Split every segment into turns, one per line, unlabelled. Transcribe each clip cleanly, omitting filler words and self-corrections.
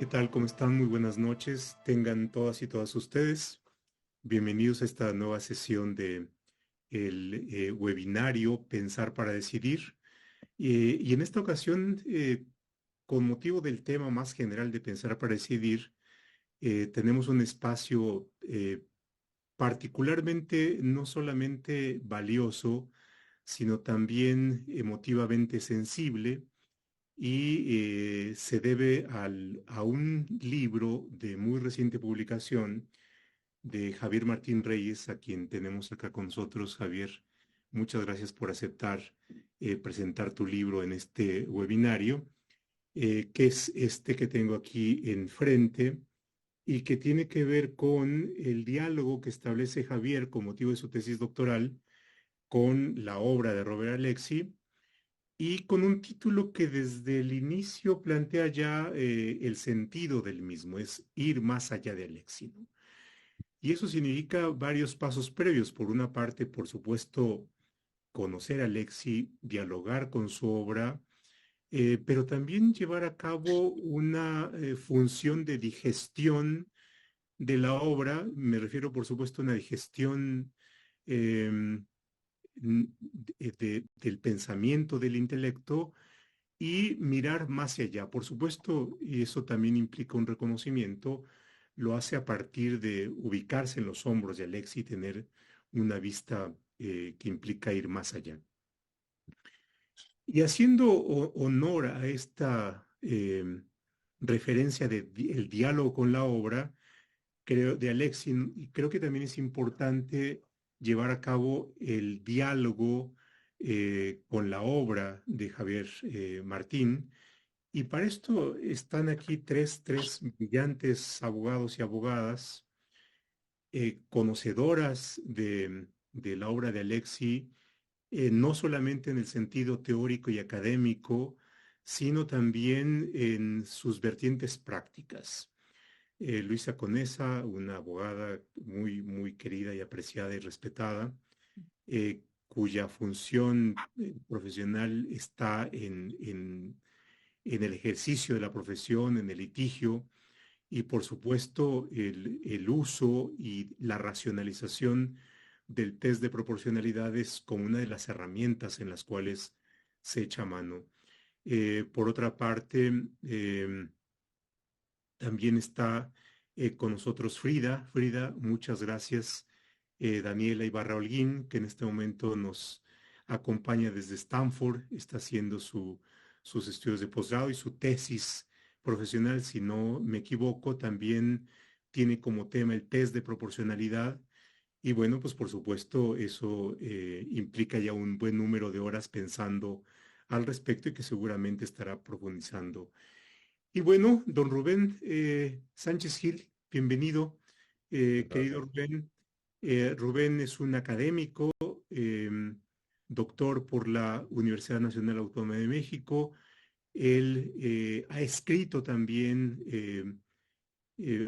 ¿Qué tal? ¿Cómo están? Muy buenas noches. Tengan todas y todas ustedes. Bienvenidos a esta nueva sesión de el webinario Pensar para Decidir. Y en esta ocasión, con motivo del tema más general de Pensar para Decidir, tenemos un espacio particularmente no solamente valioso, sino también emotivamente sensible y se debe a un libro de muy reciente publicación de Javier Martín Reyes, a quien tenemos acá con nosotros. Javier, muchas gracias por aceptar presentar tu libro en este webinario, que es este que tengo aquí enfrente y que tiene que ver con el diálogo que establece Javier con motivo de su tesis doctoral con la obra de Robert Alexi y con un título que desde el inicio plantea ya el sentido del mismo, es ir más allá de Alexi, ¿no? Y eso significa varios pasos previos. Por una parte, por supuesto, conocer a Alexi, dialogar con su obra, pero también llevar a cabo una función de digestión de la obra. Me refiero, por supuesto, a una digestión em, del pensamiento, del intelecto y mirar más allá. Por supuesto, y eso también implica un reconocimiento, lo hace a partir de ubicarse en los hombros de Alexi y tener una vista que implica ir más allá. Y haciendo honor a esta referencia de el diálogo con la obra, creo, de Alexi, y creo que también es importante llevar a cabo el diálogo con la obra de Javier Martín. Y para esto están aquí tres brillantes abogados y abogadas, conocedoras de la obra de Alexi, no solamente en el sentido teórico y académico, sino también en sus vertientes prácticas. Luisa Conesa, una abogada muy querida y apreciada y respetada, cuya función profesional está en el ejercicio de la profesión, en el litigio y por supuesto el uso y la racionalización del test de proporcionalidades como una de las herramientas en las cuales se echa mano. Por otra parte, también está con nosotros Frida. Frida, muchas gracias. Daniela Ibarra Holguín, que en este momento nos acompaña desde Stanford, está haciendo sus estudios de posgrado y su tesis profesional, si no me equivoco, también tiene como tema el test de proporcionalidad. Y bueno, pues por supuesto eso implica ya un buen número de horas pensando al respecto y que seguramente estará profundizando. Y bueno, don Rubén Sánchez Gil, bienvenido, querido
Gracias.
Rubén. Rubén es un académico, doctor por la Universidad Nacional Autónoma de México. Él ha escrito también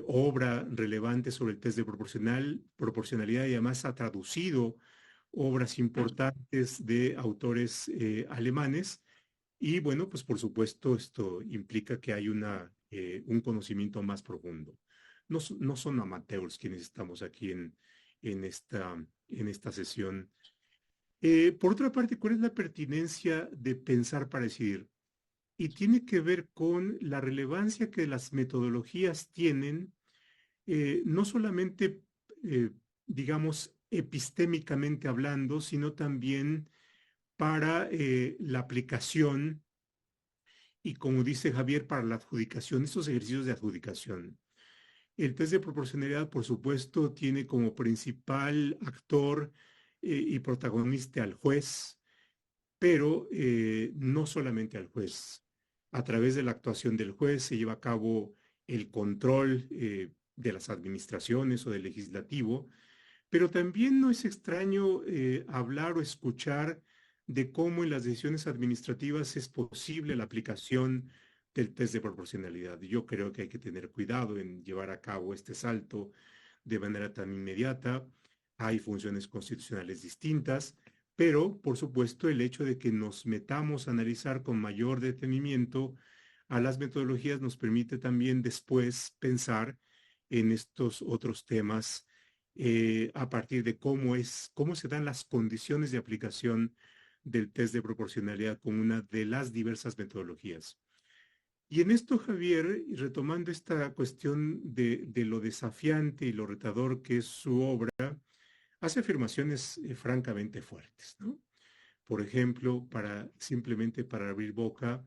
obra relevante sobre el test de proporcionalidad y además ha traducido obras importantes de autores alemanes. Y bueno, pues por supuesto esto implica que hay un conocimiento más profundo. No son amateurs quienes estamos aquí en en esta sesión. Por otra parte, ¿cuál es la pertinencia de pensar para decidir? Y tiene que ver con la relevancia que las metodologías tienen, no solamente, eh, digamos, epistémicamente hablando, sino también para la aplicación y como dice Javier, para la adjudicación, estos ejercicios de adjudicación. El test de proporcionalidad, por supuesto, tiene como principal actor y protagonista al juez, pero no solamente al juez. A través de la actuación del juez se lleva a cabo el control de las administraciones o del legislativo, pero también no es extraño hablar o escuchar de cómo en las decisiones administrativas es posible la aplicación del test de proporcionalidad. Yo creo que hay que tener cuidado en llevar a cabo este salto de manera tan inmediata. Hay funciones constitucionales distintas, pero por supuesto el hecho de que nos metamos a analizar con mayor detenimiento a las metodologías nos permite también después pensar en estos otros temas a partir de cómo se dan las condiciones de aplicación del test de proporcionalidad con una de las diversas metodologías. Y en esto, Javier, y retomando esta cuestión de lo desafiante y lo retador que es su obra, hace afirmaciones francamente fuertes, ¿no? Por ejemplo, simplemente para abrir boca,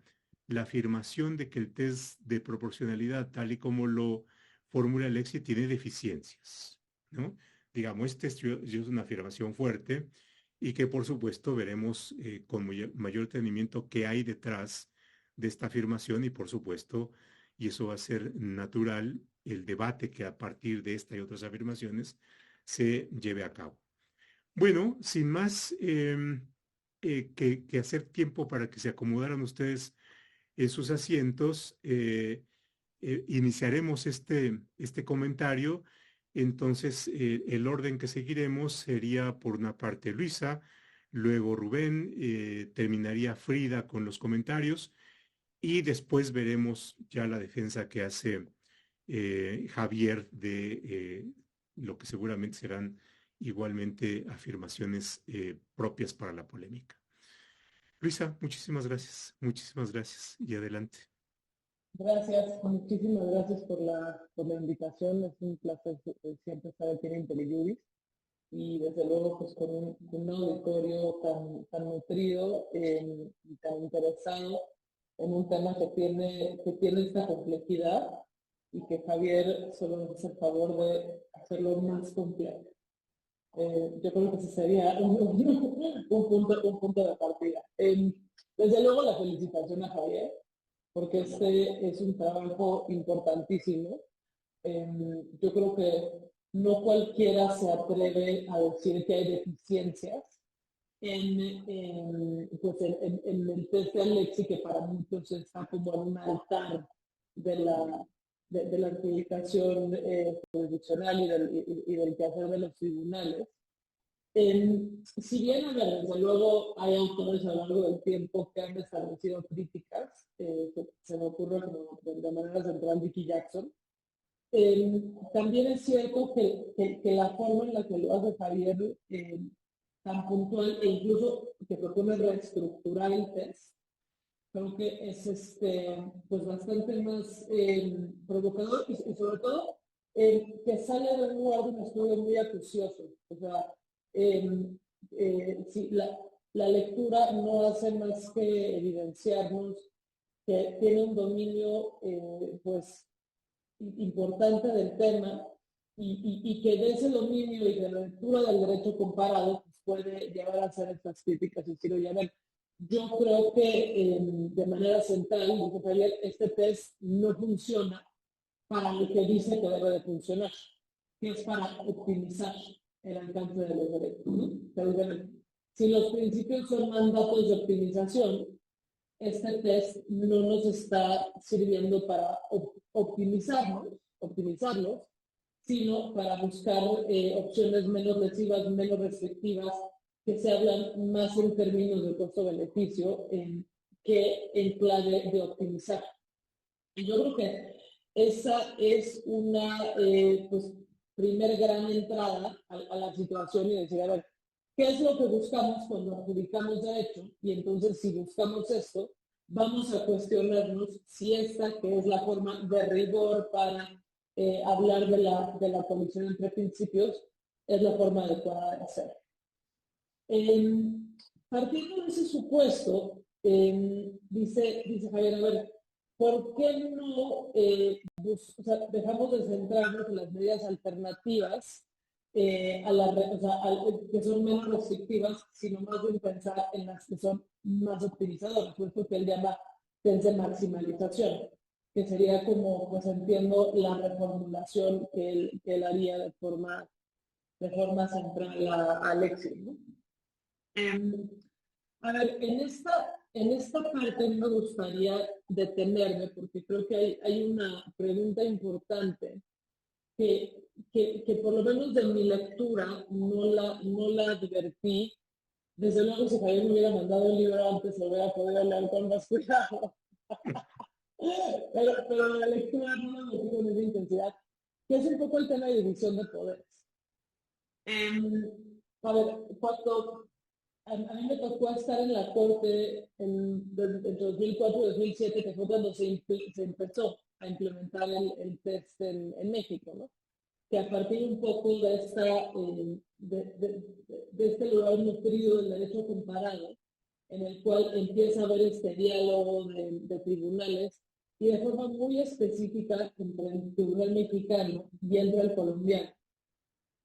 la afirmación de que el test de proporcionalidad, tal y como lo formula Alexi, tiene deficiencias, ¿no? Digamos, es una afirmación fuerte y que por supuesto veremos con mayor detenimiento qué hay detrás de esta afirmación y por supuesto, y eso va a ser natural, el debate que a partir de esta y otras afirmaciones se lleve a cabo. Bueno, sin más que hacer tiempo para que se acomodaran ustedes en sus asientos, iniciaremos este comentario. Entonces, el orden que seguiremos sería por una parte Luisa, luego Rubén, terminaría Frida con los comentarios y después veremos ya la defensa que hace Javier de lo que seguramente serán igualmente afirmaciones propias para la polémica. Luisa, muchísimas gracias y adelante.
Gracias, muchísimas gracias por la invitación. Es un placer siempre estar aquí en IntelliJuris y desde luego pues con un auditorio tan nutrido y tan interesado en un tema que tiene esta complejidad y que Javier solo nos hace el favor de hacerlo más complejo. Yo creo que ese sería un punto de partida. Desde luego la felicitación a Javier, porque este es un trabajo importantísimo. Yo creo que no cualquiera se atreve a decir que hay deficiencias en el test de Alexi, que para muchos está como en un altar de la adjudicación jurisdiccional y del quehacer de los tribunales. Si bien, desde luego, hay autores a lo largo del tiempo que han establecido críticas, se me ocurre como de manera central Vicky Jackson, también es cierto que la forma en la que lo hace Javier, tan puntual e incluso que propone reestructurar el test, creo que es pues bastante más provocador y sobre todo que sale de un lugar de un estudio muy acucioso. O sea, sí, la lectura no hace más que evidenciarnos que tiene un dominio pues importante del tema y que de ese dominio y de la lectura del derecho comparado pues puede llevar a hacer estas críticas y decir, oye, a ver, yo creo que de manera central, dice Javier, este test no funciona para lo que dice que debe de funcionar, que es para optimizar el alcance de los derechos, ¿no? Pero bueno, si los principios son mandatos de optimización, este test no nos está sirviendo para optimizarlos, sino para buscar opciones menos lesivas, menos restrictivas, que se hablan más en términos de costo-beneficio que en clave de optimizar. Y yo creo que esa es una pues, primer gran entrada a la situación y decir, a ver, ¿qué es lo que buscamos cuando adjudicamos derecho? Y entonces, si buscamos esto, vamos a cuestionarnos si esta, que es la forma de rigor para hablar de la colisión entre principios, es la forma adecuada de hacerlo. Partiendo de ese supuesto, dice Javier, a ver, ¿por qué no o sea, dejamos de centrarnos en las medidas alternativas que son menos restrictivas, sino más bien pensar en las que son más optimizadoras? Esto que él llama test de maximalización, que sería como, pues entiendo, la reformulación que él haría de forma central a Alexis, ¿no? A ver, en esta parte me gustaría detenerme porque creo que hay una pregunta importante que por lo menos de mi lectura no la advertí. Desde luego, si Javier me hubiera mandado el libro antes, lo hubiera podido leer con más cuidado. pero la lectura no la metí con esa intensidad, que es un poco el tema de división de poderes. A ver, cuando a mí me tocó estar en la corte entre 2004 y 2007, que fue cuando se empezó a implementar el test en México, ¿no? Que a partir un poco de, de este lugar nutrido del derecho comparado, en el cual empieza a haber este diálogo de tribunales y de forma muy específica entre el tribunal mexicano y el colombiano.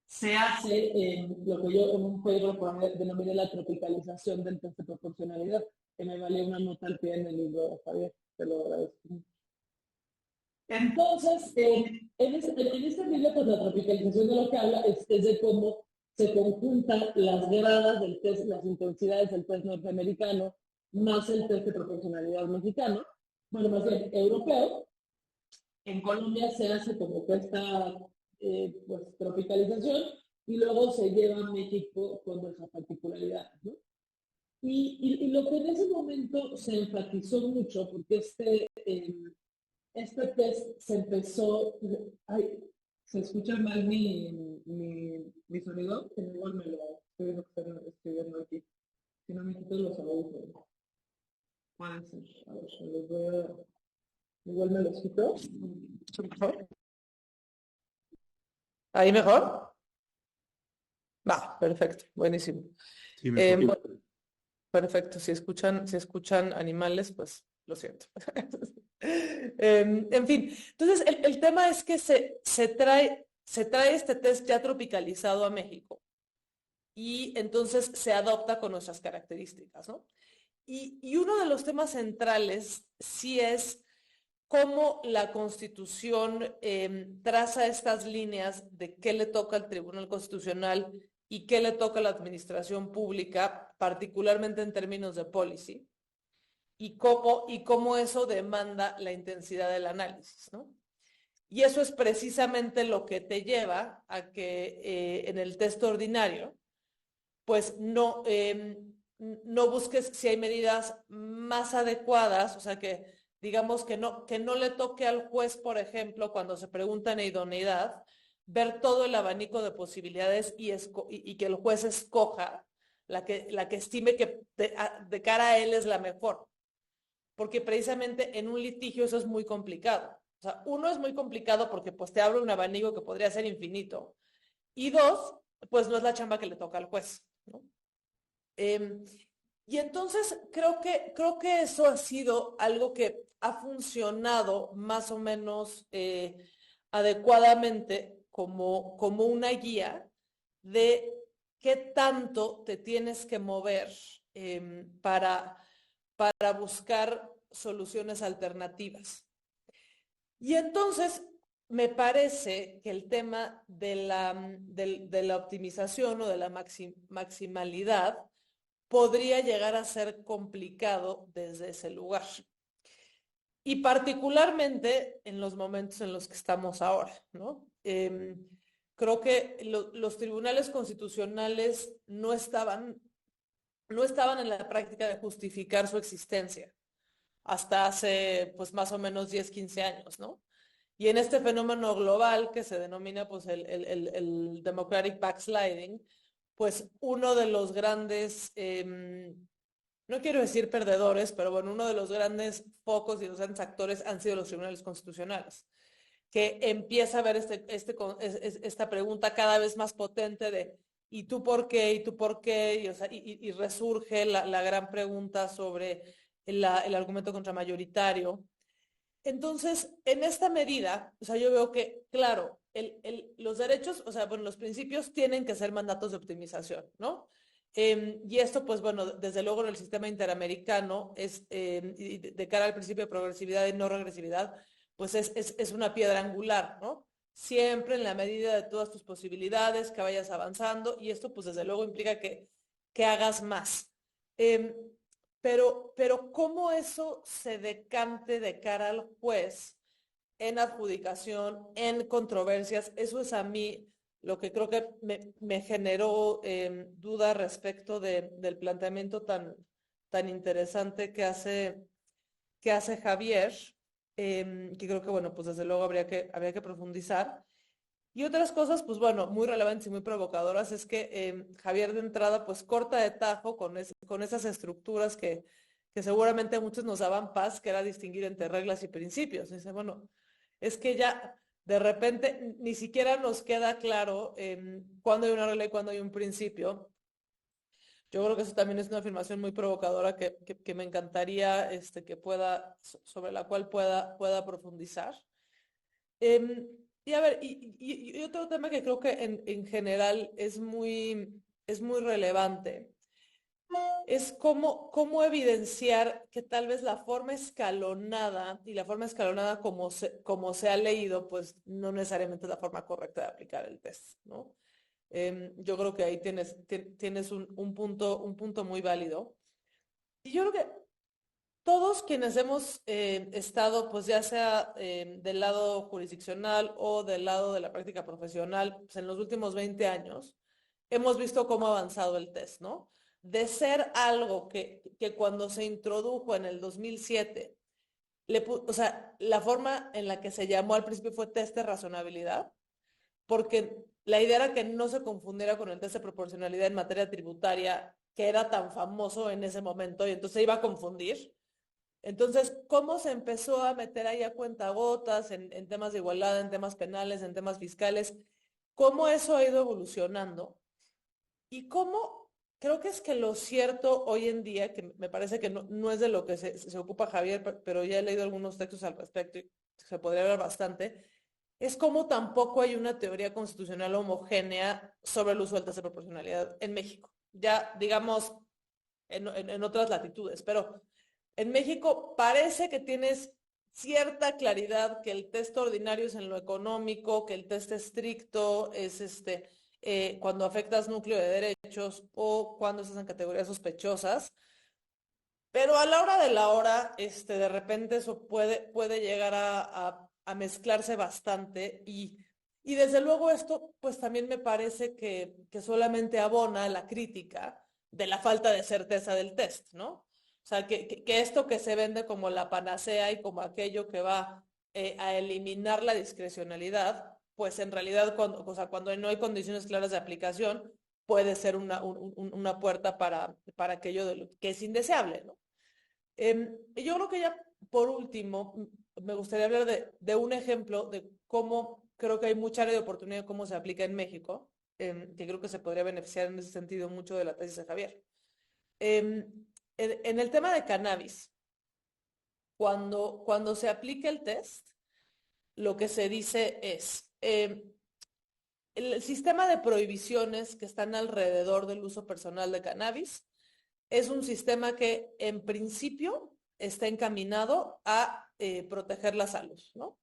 Se hace lo que yo en un paper denominé la tropicalización del test de proporcionalidad, que me valió una nota al pie en el libro de Javier, te lo agradezco. Entonces, en este libro, pues la tropicalización de lo que habla es de cómo se conjuntan las gradas del test, las intensidades del test norteamericano, más el test de proporcionalidad mexicano, bueno, más bien europeo. En Colombia se hace como que esta pues, tropicalización y luego se lleva a México con nuestras particularidades, ¿no? Y lo que en ese momento se enfatizó mucho, porque este test se empezó. Ay, ¿se escucha mal mi sonido? Que igual me lo estoy escribiendo aquí. Si no me quito los audífonos. Puede ser. A ver, se los voy a. Igual me los quito. ¿Mejor? ¿Ahí mejor? Va, perfecto, buenísimo.
Sí, mejor.
Perfecto, si escuchan animales, pues lo siento. En fin, entonces el tema es que se trae este test ya tropicalizado a México y entonces se adopta con nuestras características, ¿no? Y uno de los temas centrales sí es cómo la Constitución traza estas líneas de qué le toca al Tribunal Constitucional y qué le toca a la administración pública, particularmente en términos de policy, y cómo eso demanda la intensidad del análisis, ¿no? Y eso es precisamente lo que te lleva a que en el texto ordinario, pues no busques si hay medidas más adecuadas, o sea que digamos que no le toque al juez, por ejemplo, cuando se pregunta en idoneidad, ver todo el abanico de posibilidades y que el juez escoja la que estime que de cara a él es la mejor. Porque precisamente en un litigio eso es muy complicado. O sea, uno es muy complicado porque pues te abre un abanico que podría ser infinito. Y dos, pues no es la chamba que le toca al juez, ¿no? Y entonces creo que eso ha sido algo que ha funcionado más o menos adecuadamente como una guía de qué tanto te tienes que mover para buscar soluciones alternativas. Y entonces me parece que el tema de la optimización o de la maximalidad podría llegar a ser complicado desde ese lugar. Y particularmente en los momentos en los que estamos ahora, ¿no? Creo que los tribunales constitucionales no estaban en la práctica de justificar su existencia hasta hace pues más o menos 10, 15 años, ¿no? Y en este fenómeno global que se denomina pues el democratic backsliding, pues uno de los grandes, no quiero decir perdedores, pero bueno, uno de los grandes focos y los grandes actores han sido los tribunales constitucionales, que empieza a ver esta pregunta cada vez más potente de ¿y tú por qué? ¿Y tú por qué? Y, o sea, y resurge la gran pregunta sobre el argumento contramayoritario. Entonces, en esta medida, o sea, yo veo que, claro, los derechos, o sea, bueno, los principios tienen que ser mandatos de optimización, ¿no? Y esto, pues bueno, desde luego en el sistema interamericano es, de cara al principio de progresividad y no regresividad, pues es una piedra angular, ¿no? Siempre en la medida de todas tus posibilidades, que vayas avanzando, y esto, pues desde luego implica que hagas más. Pero cómo eso se decante de cara al juez en adjudicación, en controversias, eso es a mí lo que creo que me generó duda respecto del planteamiento tan interesante que hace Javier.
que creo que, bueno, pues desde luego habría que profundizar. Y otras cosas, pues bueno, muy relevantes y muy provocadoras es que Javier de entrada pues corta de tajo con esas estructuras que seguramente a muchos nos daban paz, que era distinguir entre reglas y principios. Dice, bueno, es que ya de repente ni siquiera nos queda claro cuándo hay una regla y cuándo hay un principio. Yo creo que eso también es una afirmación muy provocadora que me encantaría sobre la cual pueda profundizar. Y a ver, y otro tema que creo que en general es muy relevante, es cómo evidenciar que tal vez la forma escalonada, y la forma escalonada como se ha leído, pues no necesariamente es la forma correcta de aplicar el test, ¿no? Yo creo que ahí tienes un punto muy válido. Y yo creo que todos quienes hemos estado, pues ya sea del lado jurisdiccional o del lado de la práctica profesional, pues en los últimos 20 años, hemos visto cómo ha avanzado el test, ¿no? De ser algo que cuando se introdujo en el 2007, o sea, la forma en la que se llamó al principio fue test de razonabilidad, porque la idea era que no se confundiera con el test de proporcionalidad en materia tributaria, que era tan famoso en ese momento, y entonces se iba a confundir. Entonces, ¿cómo se empezó a meter ahí a cuentagotas en temas de igualdad, en temas penales, en temas fiscales? ¿Cómo eso ha ido evolucionando? Y cómo creo que es que lo cierto hoy en día, que me parece que no es de lo que se ocupa Javier, pero ya he leído algunos textos al respecto y se podría hablar bastante, es como tampoco hay una teoría constitucional homogénea sobre el uso del test de proporcionalidad en México. Ya, digamos, en otras latitudes, pero en México parece que tienes cierta claridad que el test ordinario es en lo económico, que el test estricto es cuando afectas núcleo de derechos o cuando estás en categorías sospechosas. Pero a la hora de la hora, de repente eso puede llegar a mezclarse bastante y desde luego esto pues también me parece que solamente abona la crítica de la falta de certeza del test, ¿no? O sea, que esto que se vende como la panacea y como aquello que va a eliminar la discrecionalidad, pues en realidad o sea, cuando no hay condiciones claras de aplicación, puede ser una puerta para aquello que es indeseable, ¿no? Y yo creo que ya por último, me gustaría hablar de un ejemplo de cómo creo que hay mucha área de oportunidad de cómo se aplica en México, que creo que se podría beneficiar en ese sentido mucho de la tesis de Javier. En el tema de cannabis, cuando se aplica el test, lo que se dice es, el sistema de prohibiciones que están alrededor del uso personal de cannabis es un sistema que en principio está encaminado a proteger la salud, ¿no?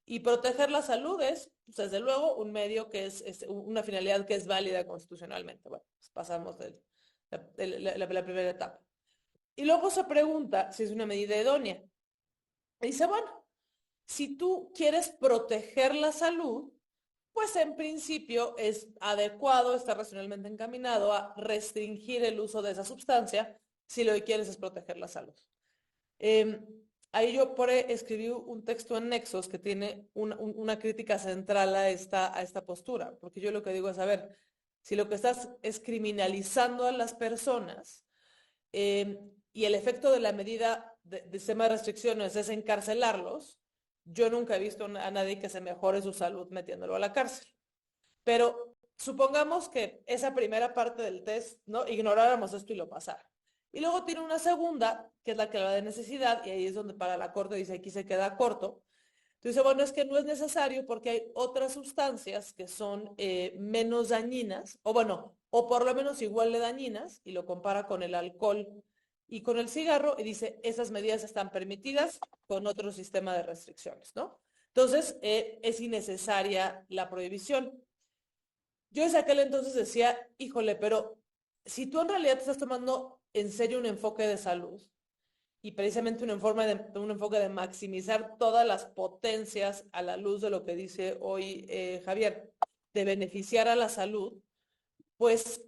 Y proteger la salud es, pues, desde luego, un medio que es una finalidad que es válida constitucionalmente. Bueno, pues pasamos de la primera etapa. Y luego se pregunta si es una medida idónea. Y dice, bueno, si tú quieres proteger la salud, pues en principio es adecuado, está racionalmente encaminado a restringir el uso de esa sustancia si lo que quieres es proteger la salud. Ahí yo escribí un texto en Nexos que tiene una crítica central a esta postura, porque yo lo que digo es, a ver, si lo que estás es criminalizando a las personas y el efecto de la medida de sistema de restricciones es encarcelarlos, yo nunca he visto a nadie que se mejore su salud metiéndolo a la cárcel. Pero supongamos que esa primera parte del test, ¿no? Ignoráramos esto y lo pasara. Y luego tiene una segunda, que es la que va de necesidad, y ahí es donde para la Corte dice, aquí se queda corto. Entonces, bueno, es que no es necesario porque hay otras sustancias que son menos dañinas, o bueno, o por lo menos igual de dañinas, y lo compara con el alcohol y con el cigarro, y dice, esas medidas están permitidas con otro sistema de restricciones, ¿no? Entonces, es innecesaria la prohibición. Yo desde aquel entonces decía, híjole, pero si tú en realidad te estás tomando en serio un enfoque de salud y precisamente un enfoque de maximizar todas las potencias a la luz de lo que dice hoy Javier, de beneficiar a la salud, pues,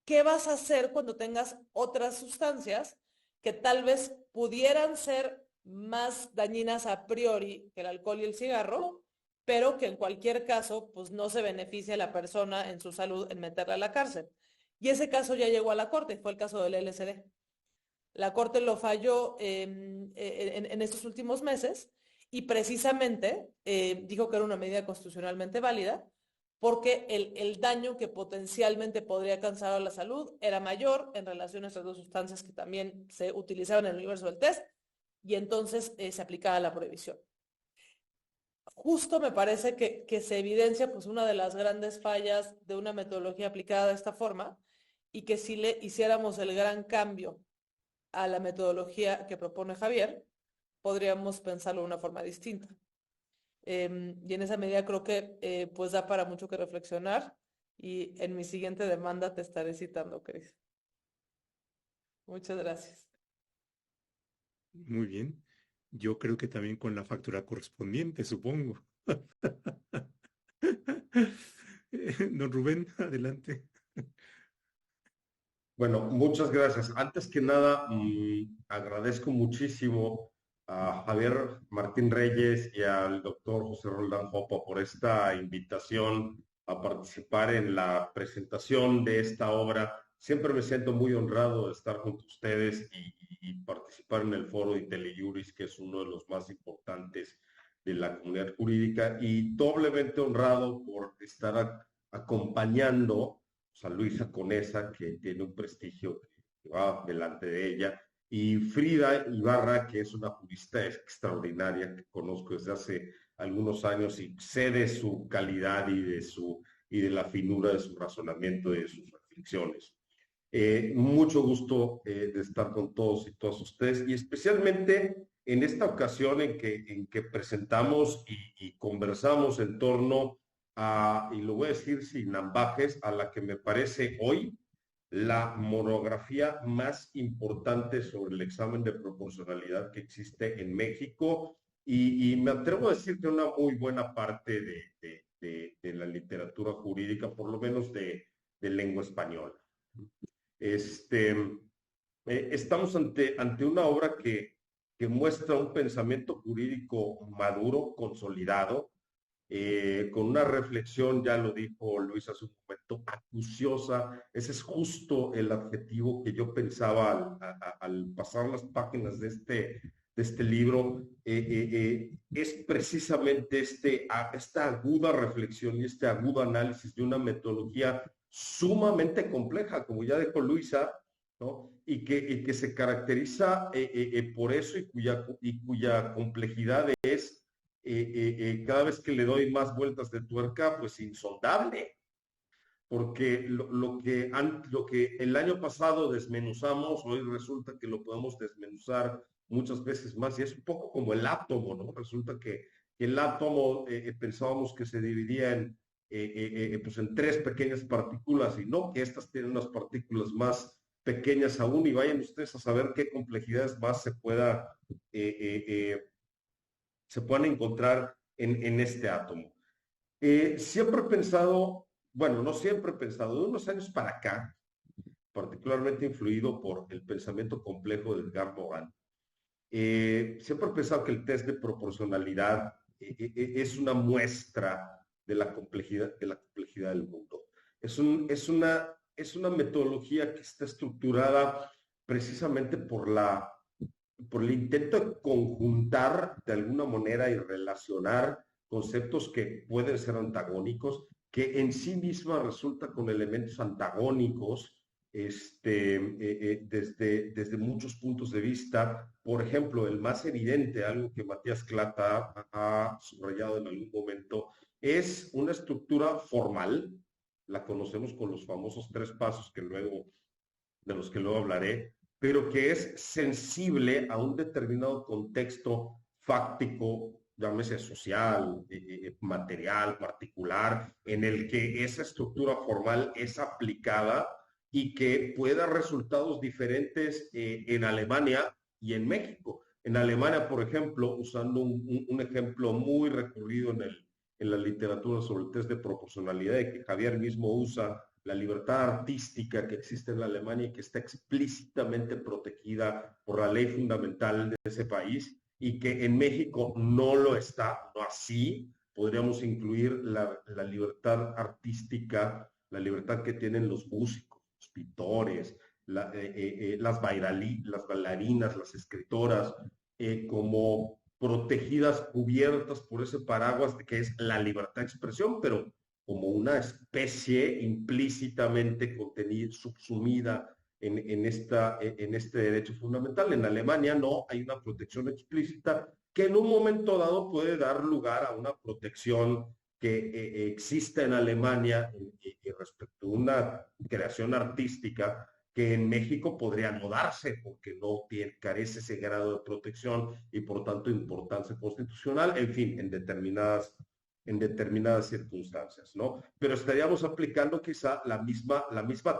¿qué vas a hacer cuando tengas otras sustancias que tal vez pudieran ser más dañinas a priori que el alcohol y el cigarro, pero que en cualquier caso, pues no se beneficia a la persona en su salud en meterla a la cárcel. Y ese caso ya llegó a la corte, fue el caso del LSD. La corte lo falló en estos últimos meses y precisamente dijo que era una medida constitucionalmente válida porque el daño que potencialmente podría causar a la salud era mayor en relación a estas dos sustancias que también se utilizaban en el universo del test y entonces se aplicaba la prohibición. Justo me parece que se evidencia pues una de las grandes fallas de una metodología aplicada de esta forma y que si le hiciéramos el gran cambio a la metodología que propone Javier, podríamos pensarlo de una forma distinta. Y en esa medida creo que pues da para mucho que reflexionar y en mi siguiente demanda te estaré citando, Cris. Muchas gracias.
Muy bien. Yo creo que también con la factura correspondiente, supongo. Don Rubén, adelante.
Bueno, muchas gracias. Antes que nada, agradezco muchísimo a Javier Martín Reyes y al doctor José Roldán Jopa por esta invitación a participar en la presentación de esta obra. Siempre me siento muy honrado de estar junto a ustedes y participar en el foro de IntelliJuris, que es uno de los más importantes de la comunidad jurídica, y doblemente honrado por estar acompañando a Luisa Conesa, que tiene un prestigio que va delante de ella, y Frida Ibarra, que es una jurista extraordinaria que conozco desde hace algunos años y sé de su calidad y de la finura de su razonamiento y de sus reflexiones. Mucho gusto de estar con todos y todas ustedes, y especialmente en esta ocasión en que presentamos y conversamos en torno y lo voy a decir sin ambajes, a la que me parece hoy la monografía más importante sobre el examen de proporcionalidad que existe en México, y me atrevo a decir que una muy buena parte de la literatura jurídica, por lo menos de lengua española. Estamos ante una obra que muestra un pensamiento jurídico maduro, consolidado, con una reflexión, ya lo dijo Luis hace un momento, acuciosa. Ese es justo el adjetivo que yo pensaba al pasar las páginas de este libro. Es precisamente esta aguda reflexión y este agudo análisis de una metodología sumamente compleja, como ya dijo Luisa, ¿no? Y que se caracteriza por eso, y cuya complejidad es cada vez que le doy más vueltas de tuerca, pues insondable, porque lo que el año pasado desmenuzamos, hoy resulta que lo podemos desmenuzar muchas veces más, y es un poco como el átomo, ¿no? Resulta que el átomo pensábamos que se dividía pues en tres pequeñas partículas, y no, que estas tienen unas partículas más pequeñas aún, y vayan ustedes a saber qué complejidades más se puedan encontrar en este átomo. Siempre he pensado, bueno, no siempre he pensado, de unos años para acá, particularmente influido por el pensamiento complejo de Edgar Morin, siempre he pensado que el test de proporcionalidad es una muestra de la complejidad del mundo. Es una metodología que está estructurada precisamente por el intento de conjuntar de alguna manera y relacionar conceptos que pueden ser antagónicos, que en sí misma resulta con elementos antagónicos desde muchos puntos de vista. Por ejemplo, el más evidente, algo que Matías Klata ha subrayado en algún momento, es una estructura formal. La conocemos con los famosos 3 pasos de los que luego hablaré, pero que es sensible a un determinado contexto fáctico, llámese social, material, particular, en el que esa estructura formal es aplicada y que puede dar resultados diferentes en Alemania y en México. En Alemania, por ejemplo, usando un ejemplo muy recurrido en la literatura sobre el test de proporcionalidad, y que Javier mismo usa, la libertad artística que existe en la Alemania y que está explícitamente protegida por la ley fundamental de ese país, y que en México no lo está, no así. Podríamos incluir la libertad artística, la libertad que tienen los músicos, los pintores, las bailarinas, las escritoras, como protegidas, cubiertas por ese paraguas que es la libertad de expresión, pero como una especie implícitamente contenida, subsumida en este derecho fundamental. En Alemania no hay una protección explícita que en un momento dado puede dar lugar a una protección que existe en Alemania respecto a una creación artística que en México podría no darse porque no carece ese grado de protección y por tanto importancia constitucional, en fin, en determinadas circunstancias, ¿no? Pero estaríamos aplicando quizá la misma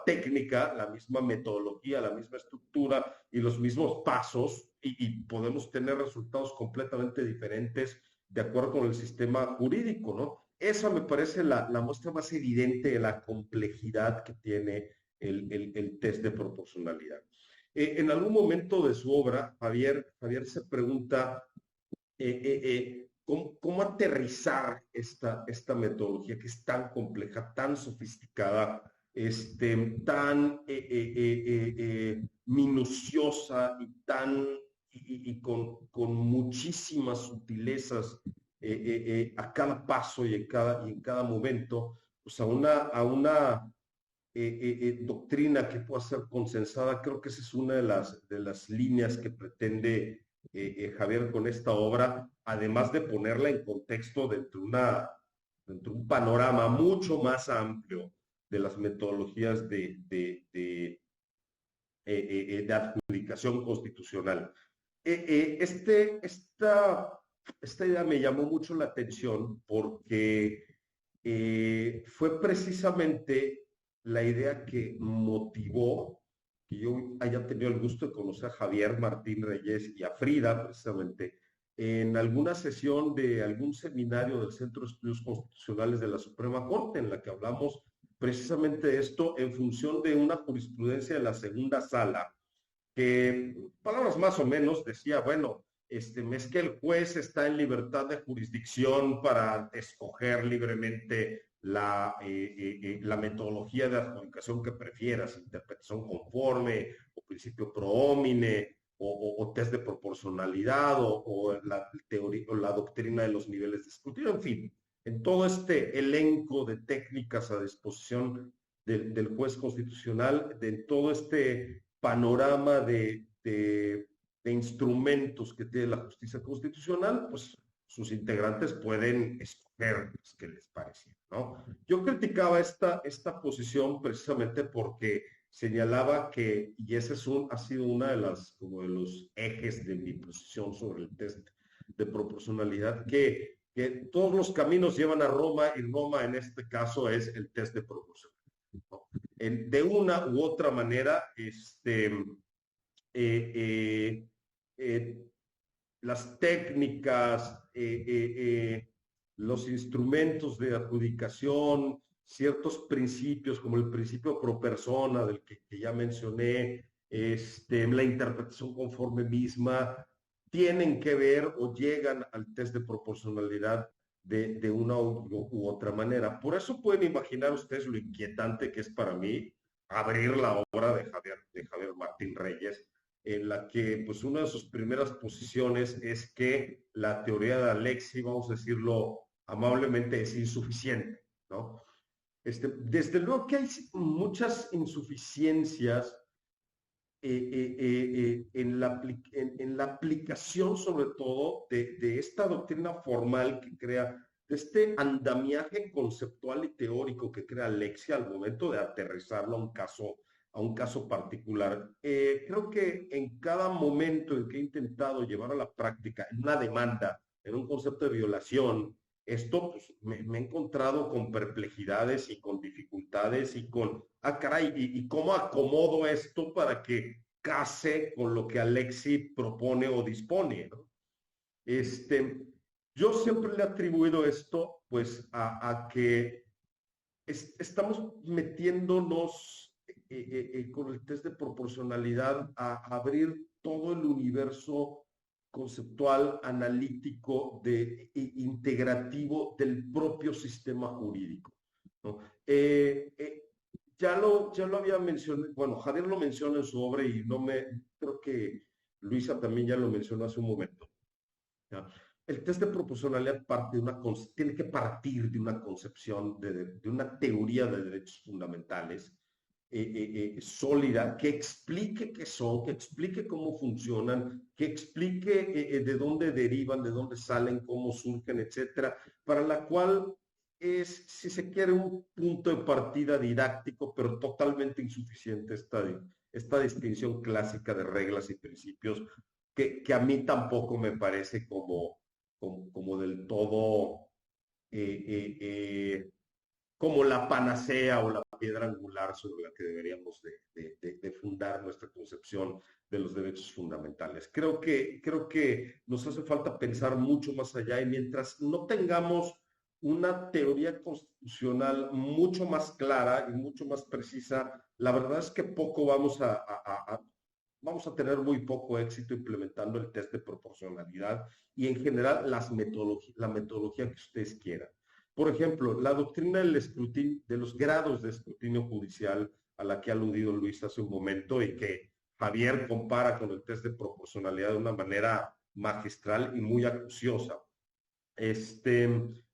técnica, la misma metodología, la misma estructura y los mismos pasos y podemos tener resultados completamente diferentes de acuerdo con el sistema jurídico, ¿no? Esa me parece la muestra más evidente de la complejidad que tiene el test de proporcionalidad. En algún momento de su obra, Javier se pregunta ¿cómo aterrizar esta metodología que es tan compleja, tan sofisticada, tan minuciosa y con muchísimas sutilezas a cada paso y en cada momento, pues a una doctrina que pueda ser consensada? Creo que esa es una de las líneas que pretende Javier con esta obra, además de ponerla en contexto dentro de un panorama mucho más amplio de las metodologías de adjudicación constitucional. Esta idea me llamó mucho la atención porque fue precisamente la idea que motivó que yo haya tenido el gusto de conocer a Javier Martín Reyes y a Frida, precisamente, en alguna sesión de algún seminario del Centro de Estudios Constitucionales de la Suprema Corte, en la que hablamos precisamente de esto en función de una jurisprudencia de la segunda sala, que, palabras más o menos, decía, bueno, es que el juez está en libertad de jurisdicción para escoger libremente la metodología de adjudicación que prefieras, interpretación conforme, o principio pro homine, o test de proporcionalidad, o la teoría, o la doctrina de los niveles de escrutinio, en fin, en todo este elenco de técnicas a disposición del juez constitucional, de todo este panorama de instrumentos que tiene la justicia constitucional, pues sus integrantes pueden escoger los que les parecía, ¿no? Yo criticaba esta posición precisamente porque señalaba que, y ese ha sido una de de los ejes de mi posición sobre el test de proporcionalidad, que todos los caminos llevan a Roma y Roma en este caso es el test de proporcionalidad, ¿no? De una u otra manera, las técnicas, los instrumentos de adjudicación, ciertos principios como el principio pro persona del que ya mencioné, la interpretación conforme misma, tienen que ver o llegan al test de proporcionalidad de una u otra manera. Por eso pueden imaginar ustedes lo inquietante que es para mí abrir la obra de Javier Martín Reyes, en la que pues una de sus primeras posiciones es que la teoría de Alexis, vamos a decirlo amablemente, es insuficiente, ¿no? Desde luego que hay muchas insuficiencias en la aplicación, sobre todo, de esta doctrina formal que crea, de este andamiaje conceptual y teórico que crea Alexia al momento de aterrizarlo a un caso particular. Creo que en cada momento en que he intentado llevar a la práctica, en una demanda, en un concepto de violación, esto pues, me he encontrado con perplejidades y con dificultades y con, caray, y cómo acomodo esto para que case con lo que Alexis propone o dispone, ¿no? Yo siempre le he atribuido esto pues a que estamos metiéndonos con el test de proporcionalidad a abrir todo el universo conceptual, analítico, integrativo del propio sistema jurídico, ¿no? Ya lo había mencionado, bueno, Javier lo menciona en su obra y creo que Luisa también ya lo mencionó hace un momento, ¿ya? El test de proporcionalidad tiene que partir de una concepción, de una teoría de derechos fundamentales sólida, que explique qué son, que explique cómo funcionan, que explique de dónde derivan, de dónde salen, cómo surgen, etcétera, para la cual es, si se quiere, un punto de partida didáctico, pero totalmente insuficiente esta distinción clásica de reglas y principios, que a mí tampoco me parece como del todo como la panacea o la piedra angular sobre la que deberíamos de fundar nuestra concepción de los derechos fundamentales. Creo que nos hace falta pensar mucho más allá, y mientras no tengamos una teoría constitucional mucho más clara y mucho más precisa, la verdad es que vamos a tener muy poco éxito implementando el test de proporcionalidad y en general la metodología que ustedes quieran. Por ejemplo, la doctrina del escrutinio, de los grados de escrutinio judicial a la que ha aludido Luis hace un momento y que Javier compara con el test de proporcionalidad de una manera magistral y muy acuciosa.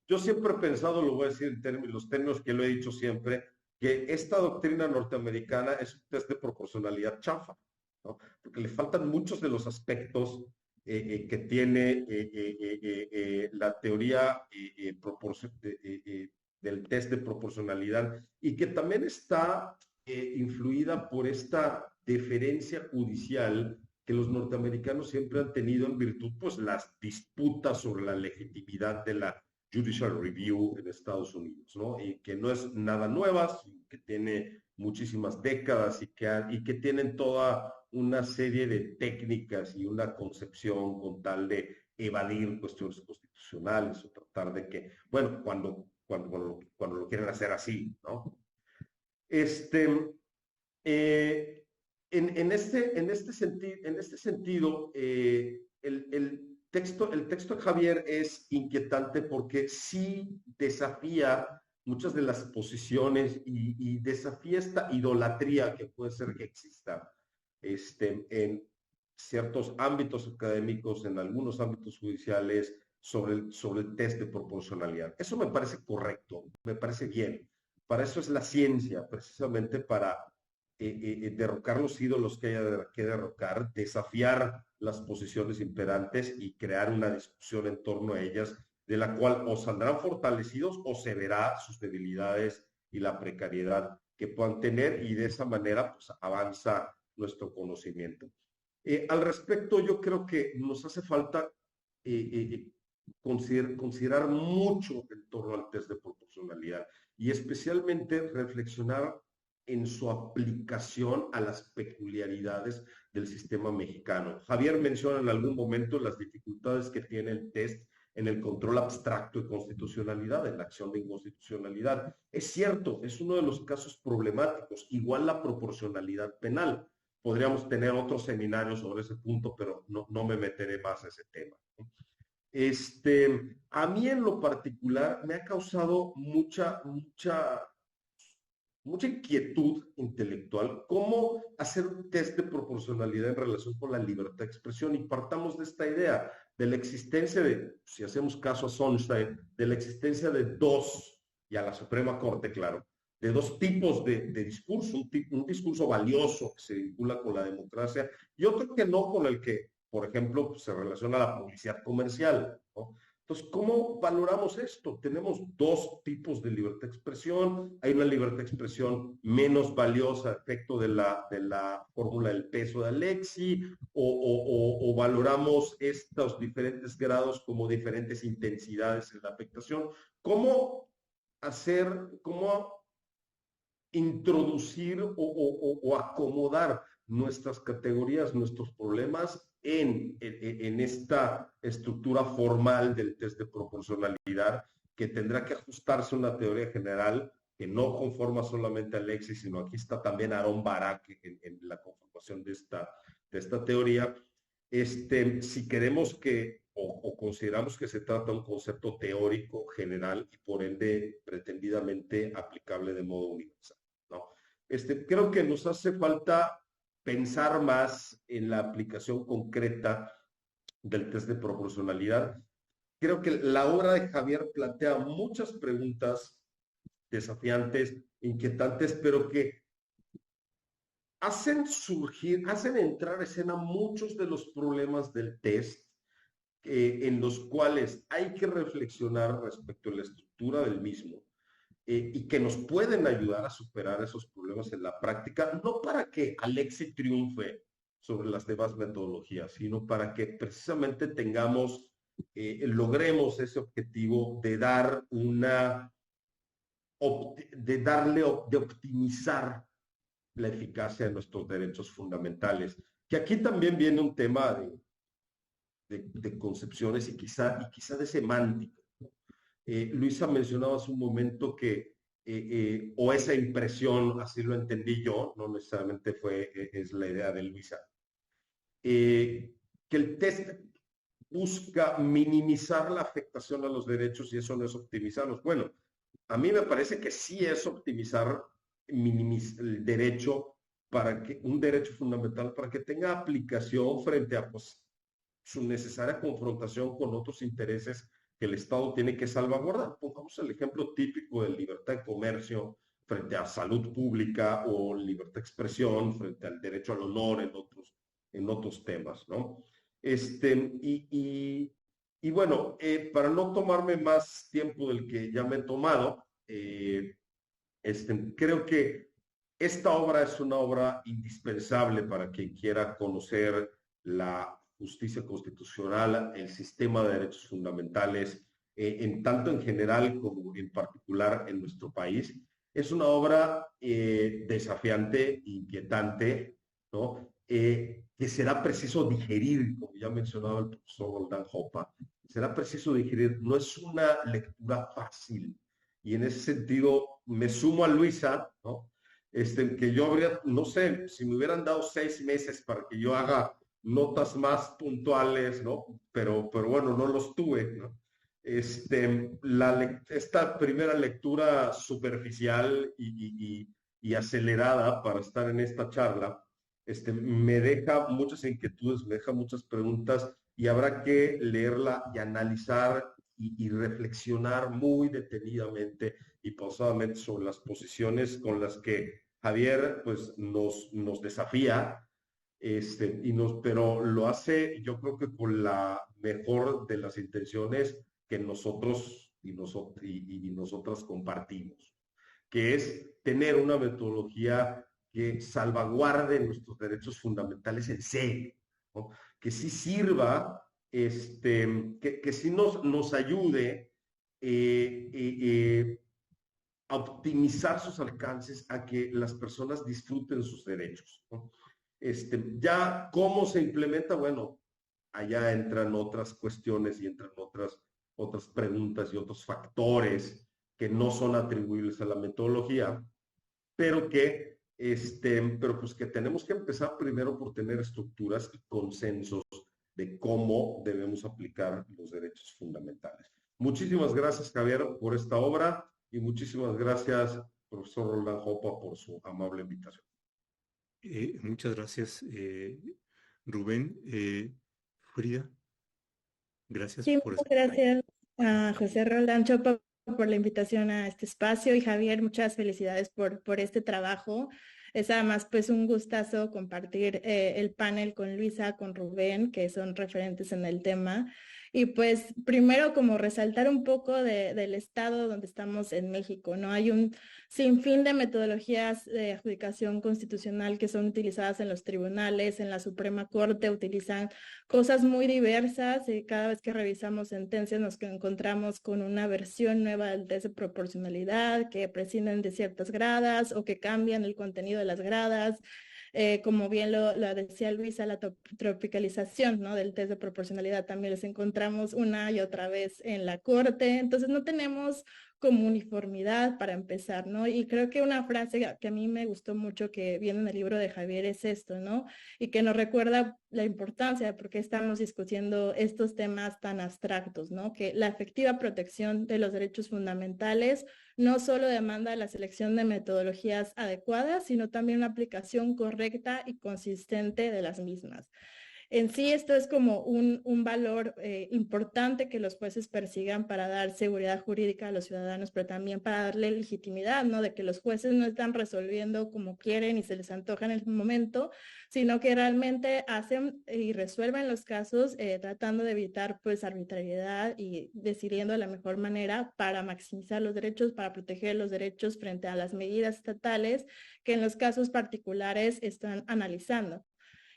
Yo siempre he pensado, lo voy a decir en los términos que lo he dicho siempre, que esta doctrina norteamericana es un test de proporcionalidad chafa, ¿no? Porque le faltan muchos de los aspectos que tiene la teoría del test de proporcionalidad y que también está influida por esta deferencia judicial que los norteamericanos siempre han tenido en virtud, pues, las disputas sobre la legitimidad de la judicial review en Estados Unidos, ¿no? Y que no es nada nueva, que tiene muchísimas décadas y que tienen toda una serie de técnicas y una concepción con tal de evadir cuestiones constitucionales o tratar de que, bueno, cuando lo quieren hacer así, ¿no? En este sentido, el texto de Javier es inquietante porque sí desafía muchas de las posiciones y desafía esta idolatría que puede ser que exista en ciertos ámbitos académicos, en algunos ámbitos judiciales, sobre el test de proporcionalidad. Eso me parece correcto, me parece bien. Para eso es la ciencia, precisamente para derrocar los ídolos que haya que derrocar, desafiar las posiciones imperantes y crear una discusión en torno a ellas, de la cual o saldrán fortalecidos o se verá sus debilidades y la precariedad que puedan tener, y de esa manera pues avanza nuestro conocimiento. Al respecto, yo creo que nos hace falta considerar mucho en torno al test de proporcionalidad y especialmente reflexionar en su aplicación a las peculiaridades del sistema mexicano. Javier menciona en algún momento las dificultades que tiene el test en el control abstracto de constitucionalidad, en la acción de inconstitucionalidad. Es cierto, es uno de los casos problemáticos, igual la proporcionalidad penal. Podríamos tener otro seminario sobre ese punto, pero no me meteré más a ese tema. A mí en lo particular me ha causado mucha inquietud intelectual cómo hacer un test de proporcionalidad en relación con la libertad de expresión, y partamos de esta idea de la existencia si hacemos caso a Sonstein, de la existencia de dos, y a la Suprema Corte, claro, de dos tipos de discurso, un discurso valioso que se vincula con la democracia y otro que no, con el que, por ejemplo, pues, se relaciona la publicidad comercial, ¿no? Entonces, ¿cómo valoramos esto? Tenemos dos tipos de libertad de expresión. Hay una libertad de expresión menos valiosa a efecto de la fórmula del peso de Alexi, o valoramos estos diferentes grados como diferentes intensidades en la afectación. ¿Cómo introducir o acomodar nuestras categorías, nuestros problemas en esta estructura formal del test de proporcionalidad, que tendrá que ajustarse a una teoría general que no conforma solamente a Alexis, sino aquí está también Aaron Barak en la conformación de esta teoría, si queremos o consideramos que se trata de un concepto teórico general y por ende pretendidamente aplicable de modo universal, ¿no? Creo que nos hace falta pensar más en la aplicación concreta del test de proporcionalidad. Creo que la obra de Javier plantea muchas preguntas desafiantes, inquietantes, pero que hacen entrar a escena muchos de los problemas del test, en los cuales hay que reflexionar respecto a la estructura del mismo, y que nos pueden ayudar a superar esos problemas en la práctica, no para que Alexi triunfe sobre las demás metodologías, sino para que precisamente logremos ese objetivo de de optimizar la eficacia de nuestros derechos fundamentales. Que aquí también viene un tema de concepciones y quizá de semántica. Luisa mencionaba hace un momento que, o esa impresión, así lo entendí yo, no necesariamente es la idea de Luisa, que el test busca minimizar la afectación a los derechos y eso no es optimizarlos. Bueno, a mí me parece que sí es optimizar el derecho un derecho fundamental para que tenga aplicación frente a su necesaria confrontación con otros intereses que el Estado tiene que salvaguardar. Pongamos el ejemplo típico de libertad de comercio frente a salud pública o libertad de expresión frente al derecho al honor en otros temas, ¿no? Y bueno, para no tomarme más tiempo del que ya me he tomado, creo que esta obra es una obra indispensable para quien quiera conocer la justicia constitucional, el sistema de derechos fundamentales, tanto en general como en particular en nuestro país. Es una obra desafiante, inquietante, ¿no? Que será preciso digerir, como ya mencionaba el profesor Roldán Hoppe, será preciso digerir. No es una lectura fácil. Y en ese sentido me sumo a Luisa, ¿no? Que yo habría, no sé, si me hubieran dado 6 meses para que yo haga notas más puntuales, ¿no? Pero bueno, no los tuve, ¿no? Esta primera lectura superficial y acelerada para estar en esta charla, me deja muchas inquietudes, me deja muchas preguntas y habrá que leerla y analizar y reflexionar muy detenidamente y pausadamente sobre las posiciones con las que Javier pues nos desafía, pero lo hace yo creo que con la mejor de las intenciones que nosotros y nosotras compartimos, que es tener una metodología que salvaguarde nuestros derechos fundamentales en serio, ¿no? Que sí sirva, que sí nos ayude a optimizar sus alcances, a que las personas disfruten sus derechos, ¿no? Ya cómo se implementa, bueno, allá entran otras cuestiones y entran otras preguntas y otros factores que no son atribuibles a la metodología, pero pues que tenemos que empezar primero por tener estructuras y consensos de cómo debemos aplicar los derechos fundamentales. Muchísimas gracias, Javier, por esta obra y muchísimas gracias, profesor Roldán Hoppe, por su amable invitación.
Muchas gracias, Rubén. Frida, gracias
Sí,
por
muchas gracias a José Roldán Hoppe por la invitación a este espacio y Javier, muchas felicidades por este trabajo. Es además pues un gustazo compartir el panel con Luisa, con Rubén, que son referentes en el tema. Y pues primero como resaltar un poco del estado donde estamos en México, ¿no? Hay un sinfín de metodologías de adjudicación constitucional que son utilizadas en los tribunales, en la Suprema Corte, utilizan cosas muy diversas y cada vez que revisamos sentencias nos encontramos con una versión nueva del test de proporcionalidad que prescinden de ciertas gradas o que cambian el contenido de las gradas. Como bien lo decía Luisa, la tropicalización, ¿no?, del test de proporcionalidad también los encontramos una y otra vez en la Corte. Entonces no tenemos como uniformidad para empezar, ¿no? Y creo que una frase que a mí me gustó mucho que viene en el libro de Javier es esto, ¿no? Y que nos recuerda la importancia de por qué estamos discutiendo estos temas tan abstractos, ¿no? Que la efectiva protección de los derechos fundamentales no solo demanda la selección de metodologías adecuadas, sino también una aplicación correcta y consistente de las mismas. En sí, esto es como un valor importante que los jueces persigan para dar seguridad jurídica a los ciudadanos, pero también para darle legitimidad, ¿no? De que los jueces no están resolviendo como quieren y se les antoja en el momento, sino que realmente hacen y resuelven los casos tratando de evitar pues arbitrariedad y decidiendo de la mejor manera para maximizar los derechos, para proteger los derechos frente a las medidas estatales que en los casos particulares están analizando.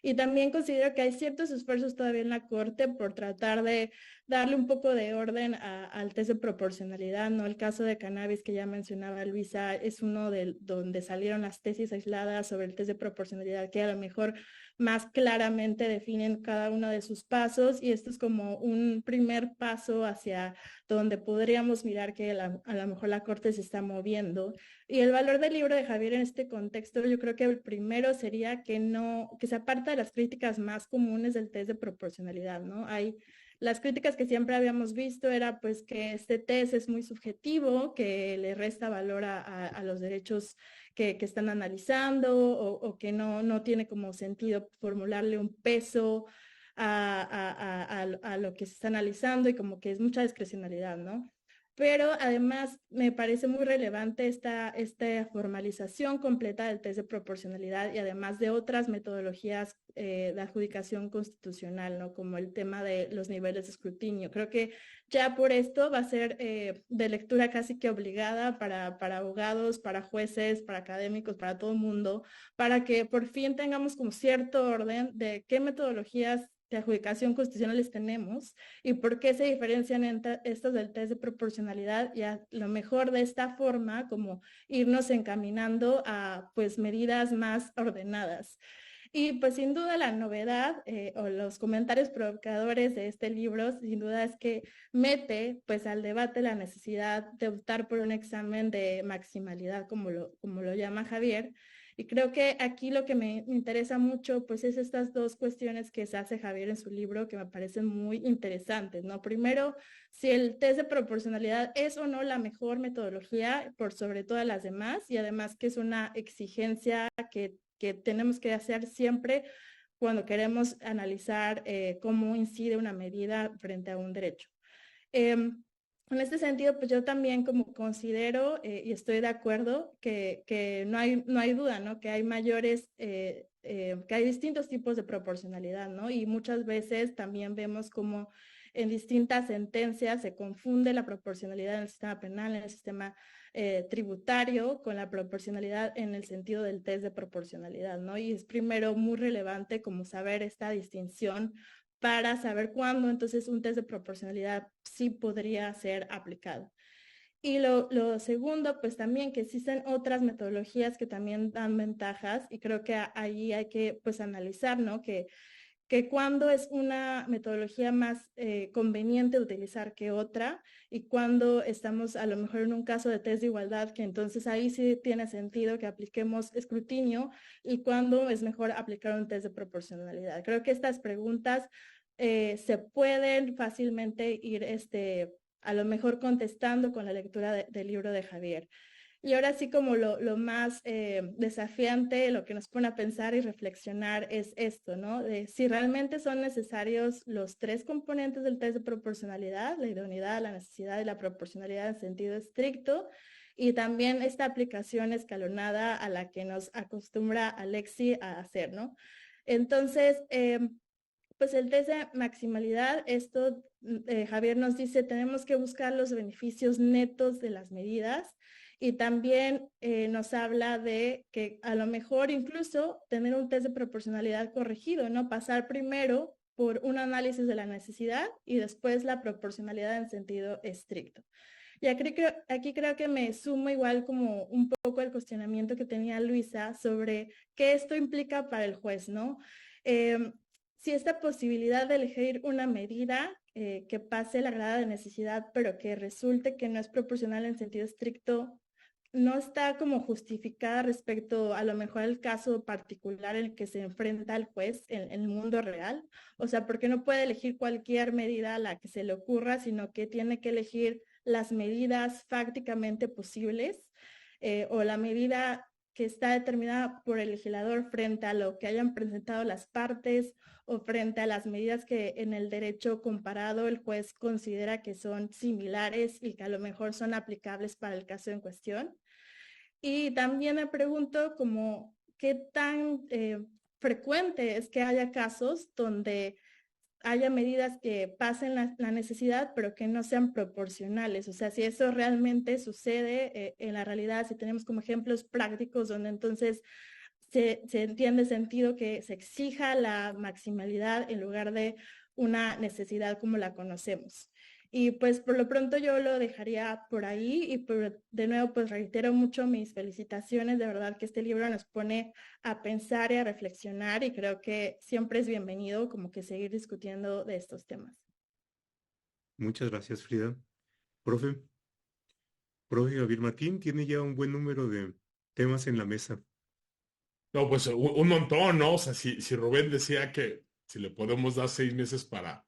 Y también considero que hay ciertos esfuerzos todavía en la Corte por tratar de darle un poco de orden al test de proporcionalidad, ¿no? El caso de cannabis que ya mencionaba Luisa es uno de donde salieron las tesis aisladas sobre el test de proporcionalidad que a lo mejor más claramente definen cada uno de sus pasos, y esto es como un primer paso hacia donde podríamos mirar que a lo mejor la Corte se está moviendo. Y el valor del libro de Javier en este contexto, yo creo que el primero sería que se aparta de las críticas más comunes del test de proporcionalidad, ¿no? Las críticas que siempre habíamos visto era pues que este test es muy subjetivo, que le resta valor a los derechos que están analizando, o que no tiene como sentido formularle un peso a lo que se está analizando, y como que es mucha discrecionalidad, ¿no? Pero además me parece muy relevante esta formalización completa del test de proporcionalidad, y además de otras metodologías de adjudicación constitucional, ¿no? Como el tema de los niveles de escrutinio. Creo que ya por esto va a ser de lectura casi que obligada para abogados, para jueces, para académicos, para todo el mundo, para que por fin tengamos como cierto orden de qué metodologías de adjudicación constitucionales tenemos y por qué se diferencian entre estos del test de proporcionalidad, y a lo mejor de esta forma como irnos encaminando a pues medidas más ordenadas. Y pues sin duda la novedad o los comentarios provocadores de este libro sin duda es que mete pues al debate la necesidad de optar por un examen de maximalidad como lo llama Javier. Y creo que aquí lo que me interesa mucho pues es estas dos cuestiones que se hace Javier en su libro que me parecen muy interesantes, ¿no? Primero, si el test de proporcionalidad es o no la mejor metodología por sobre todas las demás, y además que es una exigencia que tenemos que hacer siempre cuando queremos analizar cómo incide una medida frente a un derecho. En este sentido, pues yo también como considero y estoy de acuerdo que no hay duda, ¿no? Que hay que hay distintos tipos de proporcionalidad, ¿no? Y muchas veces también vemos como en distintas sentencias se confunde la proporcionalidad en el sistema penal, en el sistema tributario, con la proporcionalidad en el sentido del test de proporcionalidad, ¿no? Y es primero muy relevante como saber esta distinción para saber cuándo entonces un test de proporcionalidad sí podría ser aplicado. Y lo segundo, pues también que existen otras metodologías que también dan ventajas, y creo que ahí hay que pues analizar, ¿no? Que cuando es una metodología más conveniente utilizar que otra, y cuando estamos a lo mejor en un caso de test de igualdad, que entonces ahí sí tiene sentido que apliquemos escrutinio, y cuando es mejor aplicar un test de proporcionalidad. Creo que estas preguntas se pueden fácilmente ir a lo mejor contestando con la lectura del libro de Javier. Y ahora sí, como lo más desafiante, lo que nos pone a pensar y reflexionar es esto, ¿no? De si realmente son necesarios los tres componentes del test de proporcionalidad: la idoneidad, la necesidad y la proporcionalidad en sentido estricto, y también esta aplicación escalonada a la que nos acostumbra Alexi a hacer, ¿no? Entonces, pues el test de maximalidad, Javier nos dice, tenemos que buscar los beneficios netos de las medidas, y también nos habla de que a lo mejor incluso tener un test de proporcionalidad corregido, ¿no? Pasar primero por un análisis de la necesidad y después la proporcionalidad en sentido estricto. Y aquí creo que me sumo igual como un poco el cuestionamiento que tenía Luisa sobre qué esto implica para el juez, ¿no? Si esta posibilidad de elegir una medida que pase la grada de necesidad, pero que resulte que no es proporcional en sentido estricto, no está como justificada respecto a lo mejor al caso particular en el que se enfrenta el juez en el mundo real. O sea, porque no puede elegir cualquier medida a la que se le ocurra, sino que tiene que elegir las medidas fácticamente posibles o la medida que está determinada por el legislador frente a lo que hayan presentado las partes o frente a las medidas que en el derecho comparado el juez considera que son similares y que a lo mejor son aplicables para el caso en cuestión. Y también me pregunto como qué tan frecuente es que haya casos donde haya medidas que pasen la necesidad, pero que no sean proporcionales. O sea, si eso realmente sucede en la realidad, si tenemos como ejemplos prácticos donde entonces se entiende sentido que se exija la maximalidad en lugar de una necesidad como la conocemos. Y pues por lo pronto yo lo dejaría por ahí y de nuevo pues reitero mucho mis felicitaciones, de verdad que este libro nos pone a pensar y a reflexionar y creo que siempre es bienvenido como que seguir discutiendo de estos temas.
Muchas gracias, Frida. Profe, Javier Martín tiene ya un buen número de temas en la mesa.
No, pues un montón, ¿no? O sea, si Rubén decía que si le podemos dar 6 meses para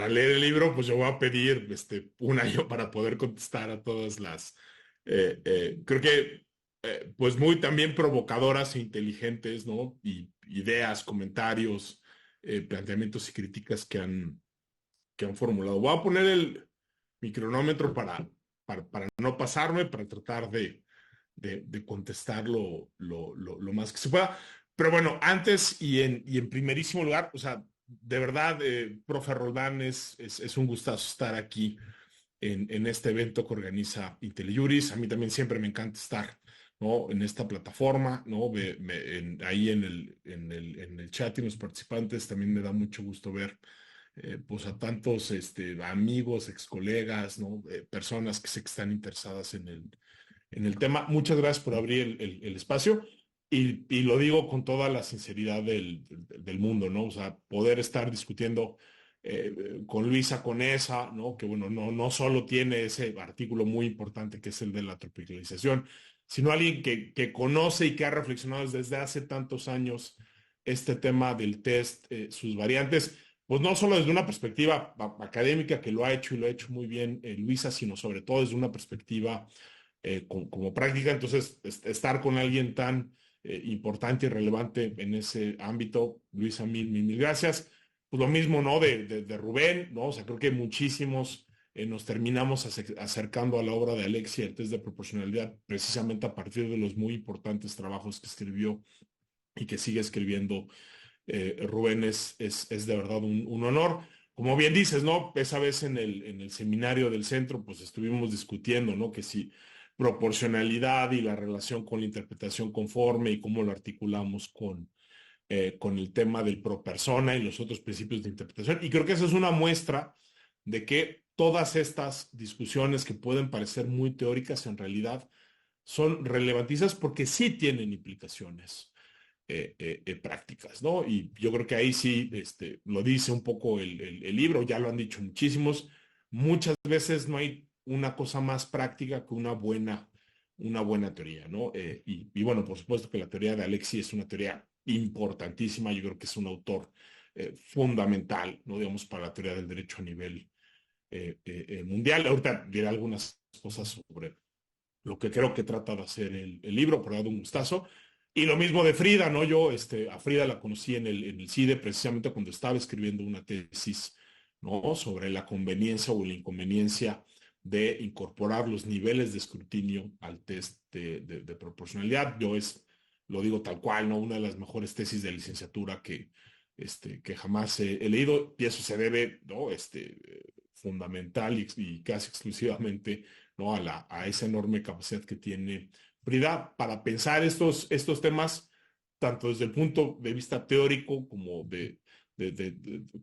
leer el libro, pues yo voy a pedir un año para poder contestar a todas las, creo que, pues muy también provocadoras e inteligentes, ¿no? Y ideas, comentarios, planteamientos y críticas que han formulado. Voy a poner mi cronómetro para no pasarme, para tratar de contestar lo más que se pueda. Pero bueno, antes y en primerísimo lugar, o sea, de verdad, profe Roldán, es un gustazo estar aquí en este evento que organiza IntelliJuris. A mí también siempre me encanta estar, ¿no? En esta plataforma, ¿no? Ahí en el chat y los participantes también me da mucho gusto ver pues a tantos amigos, ex colegas, ¿no? Personas que sé que están interesadas en el tema. Muchas gracias por abrir el espacio y lo digo con toda la sinceridad del mundo, ¿no? O sea, poder estar discutiendo con Luisa Conesa, ¿no? Que bueno, no solo tiene ese artículo muy importante que es el de la tropicalización, sino alguien que conoce y que ha reflexionado desde hace tantos años este tema del test, sus variantes, pues no solo desde una perspectiva académica, que lo ha hecho y lo ha hecho muy bien Luisa, sino sobre todo desde una perspectiva como práctica. Entonces, estar con alguien tan importante y relevante en ese ámbito, Luisa, mil gracias. Pues lo mismo, ¿no? De Rubén, ¿no? O sea, creo que muchísimos nos terminamos acercando a la obra de Alexia, el test de proporcionalidad, precisamente a partir de los muy importantes trabajos que escribió y que sigue escribiendo Rubén. Es de verdad un honor. Como bien dices, ¿no? Esa vez en el seminario del centro, pues estuvimos discutiendo, ¿no? Que si proporcionalidad y la relación con la interpretación conforme y cómo lo articulamos con el tema del pro persona y los otros principios de interpretación. Y creo que esa es una muestra de que todas estas discusiones que pueden parecer muy teóricas en realidad son relevantísimas porque sí tienen implicaciones prácticas, ¿no? Y yo creo que ahí sí lo dice un poco el libro, ya lo han dicho muchísimos. Muchas veces no hay una cosa más práctica que una buena teoría, ¿no? Y bueno, por supuesto que la teoría de Alexi es una teoría importantísima. Yo creo que es un autor fundamental, ¿no? Digamos, para la teoría del derecho a nivel mundial. Ahorita diré algunas cosas sobre lo que creo que trata de hacer el libro, por dar un gustazo. Y lo mismo de Frida, ¿no? Yo a Frida la conocí en el CIDE precisamente cuando estaba escribiendo una tesis, ¿no? Sobre la conveniencia o la inconveniencia de incorporar los niveles de escrutinio al test de proporcionalidad. Lo digo tal cual, ¿no? Una de las mejores tesis de licenciatura que jamás he leído, y eso se debe, ¿no? Fundamental y casi exclusivamente, ¿no? A esa enorme capacidad que tiene Frida para pensar estos temas, tanto desde el punto de vista teórico como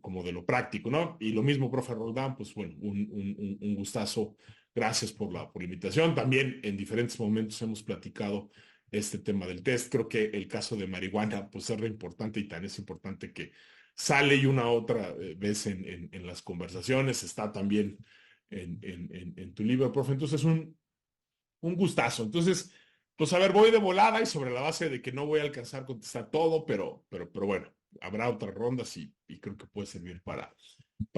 como de lo práctico, ¿no? Y lo mismo, profe Roldán, pues bueno, un gustazo. Gracias por la invitación. También en diferentes momentos hemos platicado este tema del test. Creo que el caso de marihuana, pues es re importante y tan es importante que sale y una otra vez en las conversaciones, está también en tu libro, profe. Entonces, un gustazo. Entonces, pues a ver, voy de volada y sobre la base de que no voy a alcanzar a contestar todo, pero bueno, habrá otras rondas y creo que puede servir para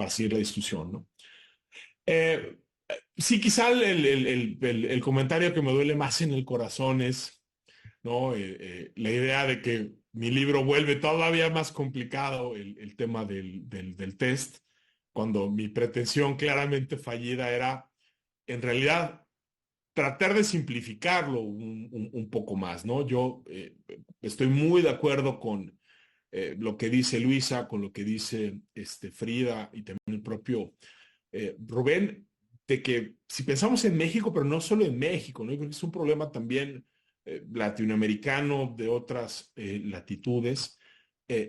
seguir la discusión, ¿no? Sí, quizá el comentario que me duele más en el corazón es, ¿no? La idea de que mi libro vuelve todavía más complicado el tema del test, cuando mi pretensión claramente fallida era, en realidad, tratar de simplificarlo un poco más, ¿no? Yo estoy muy de acuerdo con lo que dice Luisa, con lo que dice Frida y también el propio Rubén, de que si pensamos en México, pero no solo en México, ¿no? Yo creo que es un problema también latinoamericano de otras latitudes.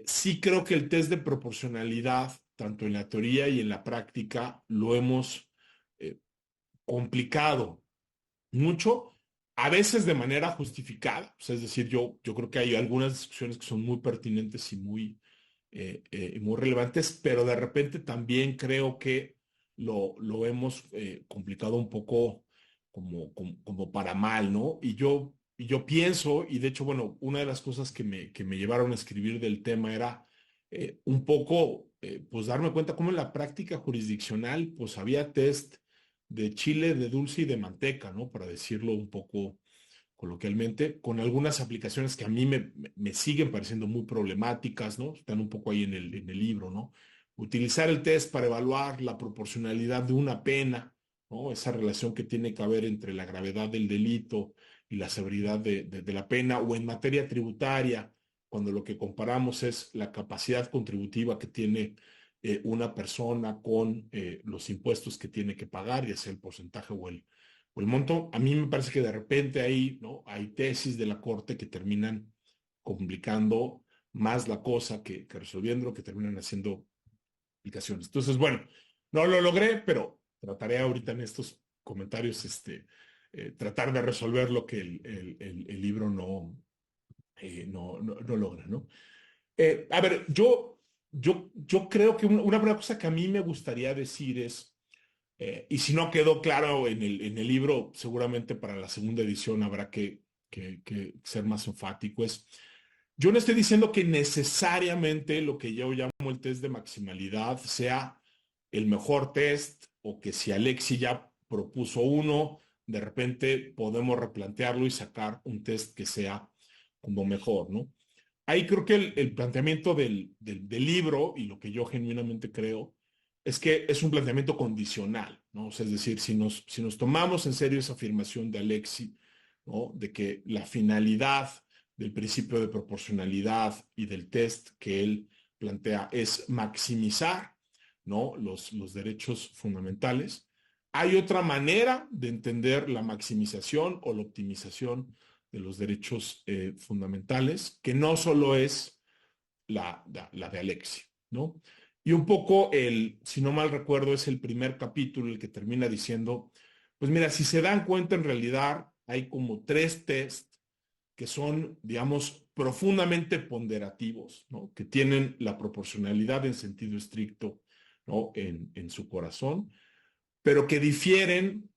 Sí creo que el test de proporcionalidad, tanto en la teoría y en la práctica, lo hemos complicado mucho, a veces de manera justificada. O sea, es decir, yo creo que hay algunas discusiones que son muy pertinentes y muy relevantes, pero de repente también creo que lo hemos complicado un poco como para mal, ¿no? Y yo pienso, y de hecho, bueno, una de las cosas que me llevaron a escribir del tema era un poco, pues darme cuenta cómo en la práctica jurisdiccional, pues había test de chile, de dulce y de manteca, ¿no? Para decirlo un poco coloquialmente, con algunas aplicaciones que a mí me siguen pareciendo muy problemáticas, ¿no? Están un poco ahí en el libro, ¿no? Utilizar el test para evaluar la proporcionalidad de una pena, ¿no? Esa relación que tiene que haber entre la gravedad del delito y la severidad de la pena, o en materia tributaria, cuando lo que comparamos es la capacidad contributiva que tiene una persona con los impuestos que tiene que pagar, ya sea el porcentaje o el monto. A mí me parece que de repente ahí, ¿no? Hay tesis de la Corte que terminan complicando más la cosa que resolviendo, que terminan haciendo aplicaciones. Entonces, bueno, no lo logré, pero trataré ahorita en estos comentarios tratar de resolver lo que el libro no logra, ¿no? A ver, yo creo que una primera cosa que a mí me gustaría decir es, y si no quedó claro en el libro, seguramente para la segunda edición habrá que ser más enfático, yo no estoy diciendo que necesariamente lo que yo llamo el test de maximalidad sea el mejor test, o que si Alexi ya propuso uno, de repente podemos replantearlo y sacar un test que sea como mejor, ¿no? Ahí creo que el planteamiento del libro, y lo que yo genuinamente creo, es que es un planteamiento condicional, ¿no? O sea, es decir, si nos tomamos en serio esa afirmación de Alexi, ¿no? De que la finalidad del principio de proporcionalidad y del test que él plantea es maximizar, ¿no? Los derechos fundamentales. Hay otra manera de entender la maximización o la optimización de los derechos fundamentales, que no solo es la de Alexi, ¿no? Y un poco si no mal recuerdo, es el primer capítulo el que termina diciendo, pues mira, si se dan cuenta, en realidad hay como 3 test que son, digamos, profundamente ponderativos, ¿no? Que tienen la proporcionalidad en sentido estricto, ¿no? En su corazón, pero que difieren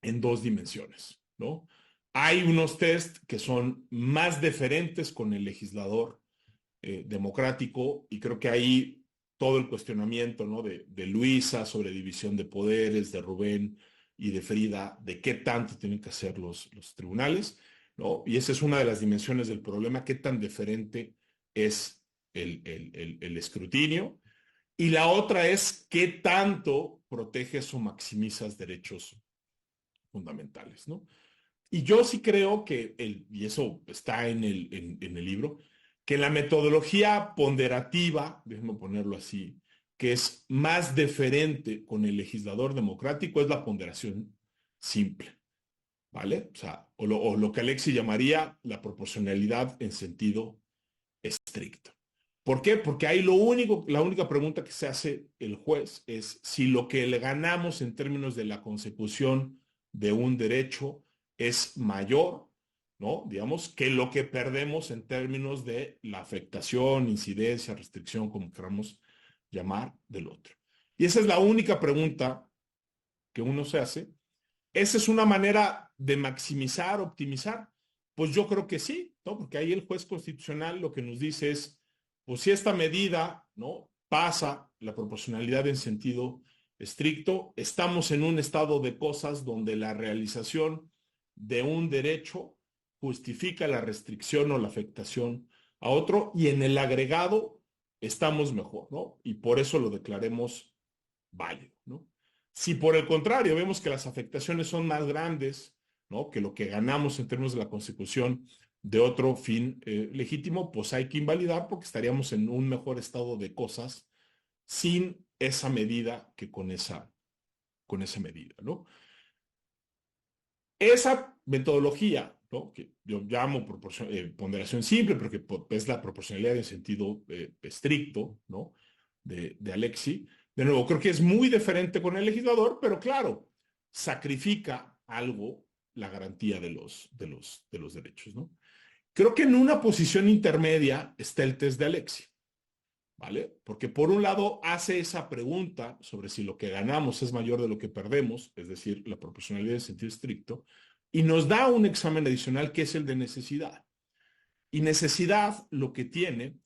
en 2 dimensiones, ¿no? Hay unos test que son más deferentes con el legislador democrático, y creo que ahí todo el cuestionamiento, ¿no? de Luisa sobre división de poderes, de Rubén y de Frida, de qué tanto tienen que hacer los tribunales, ¿no? Y esa es una de las dimensiones del problema, qué tan deferente es el escrutinio. Y la otra es qué tanto proteges o maximizas derechos fundamentales, ¿no? Y yo sí creo que, y eso está en el libro, que la metodología ponderativa, déjenme ponerlo así, que es más deferente con el legislador democrático, es la ponderación simple, ¿vale? O sea, o lo que Alexi llamaría la proporcionalidad en sentido estricto. ¿Por qué? Porque ahí la única pregunta que se hace el juez es si lo que le ganamos en términos de la consecución de un derecho es mayor, ¿no? Digamos, que lo que perdemos en términos de la afectación, incidencia, restricción, como queramos llamar, del otro. Y esa es la única pregunta que uno se hace. ¿Esa es una manera de maximizar, optimizar? Pues yo creo que sí, ¿no? Porque ahí el juez constitucional lo que nos dice es, pues si esta medida, ¿no?, pasa la proporcionalidad en sentido estricto, estamos en un estado de cosas donde la realización de un derecho justifica la restricción o la afectación a otro, y en el agregado estamos mejor, ¿no? Y por eso lo declaremos válido, ¿no? Si por el contrario vemos que las afectaciones son más grandes, ¿no?, que lo que ganamos en términos de la consecución de otro fin legítimo, pues hay que invalidar, porque estaríamos en un mejor estado de cosas sin esa medida que con esa medida, ¿no? Esa metodología, ¿no?, que yo llamo ponderación simple, pero que es la proporcionalidad en sentido estricto, ¿no?, de Alexi. De nuevo, creo que es muy diferente con el legislador, pero claro, sacrifica algo la garantía de los derechos, ¿no? Creo que en una posición intermedia está el test de Alexi, ¿vale? Porque por un lado hace esa pregunta sobre si lo que ganamos es mayor de lo que perdemos, es decir, la proporcionalidad en sentido estricto, y nos da un examen adicional que es el de necesidad. Y necesidad lo que tiene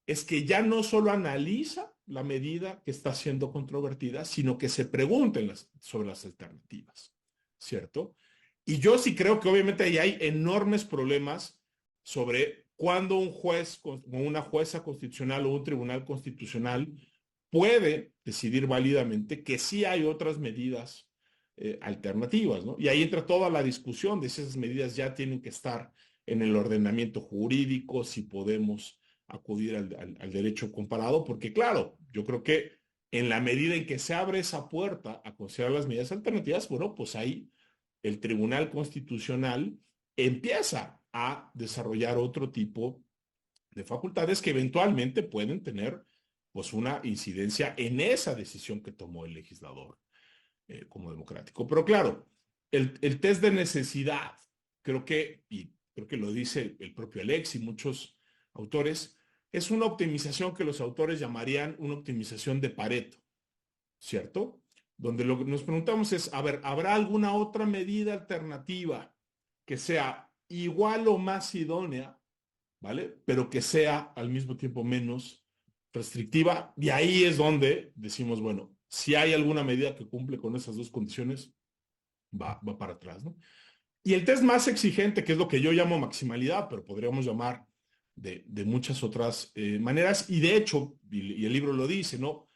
es que ya no solo analiza la medida que está siendo controvertida, sino que se pregunta sobre las alternativas, ¿cierto? Y yo sí creo que obviamente ahí hay enormes problemas sobre cuándo un juez o una jueza constitucional o un tribunal constitucional puede decidir válidamente que sí hay otras medidas alternativas, ¿no? Y ahí entra toda la discusión de si esas medidas ya tienen que estar en el ordenamiento jurídico, si podemos acudir al derecho comparado, porque claro, yo creo que en la medida en que se abre esa puerta a considerar las medidas alternativas, bueno, pues ahí el Tribunal Constitucional empieza a desarrollar otro tipo de facultades que eventualmente pueden tener pues una incidencia en esa decisión que tomó el legislador como democrático. Pero claro, el test de necesidad, y creo que lo dice el propio Alex y muchos autores, es una optimización que los autores llamarían una optimización de Pareto, ¿cierto? Donde lo que nos preguntamos es, a ver, ¿habrá alguna otra medida alternativa que sea igual o más idónea, ¿vale? Pero que sea al mismo tiempo menos restrictiva? Y ahí es donde decimos, bueno, si hay alguna medida que cumple con esas dos condiciones, va para atrás, ¿no? Y el test más exigente, que es lo que yo llamo maximalidad, pero podríamos llamar de muchas otras maneras, y de hecho, y el libro lo dice, ¿no?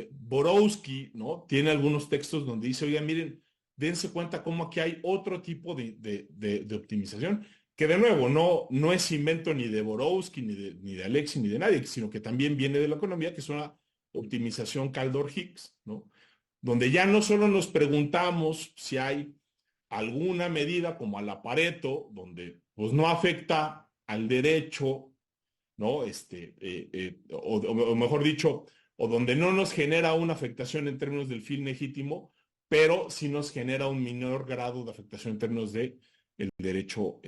Borowski, ¿no?, tiene algunos textos donde dice, oigan, miren, dense cuenta cómo aquí hay otro tipo de optimización, que de nuevo no es invento ni de Borowski, ni de Alexi, ni de nadie, sino que también viene de la economía, que es una optimización Kaldor-Hicks, ¿no?, donde ya no solo nos preguntamos si hay alguna medida como a la Pareto, donde pues no afecta al derecho, ¿no? O mejor dicho, o donde no nos genera una afectación en términos del fin legítimo, pero sí nos genera un menor grado de afectación en términos de el derecho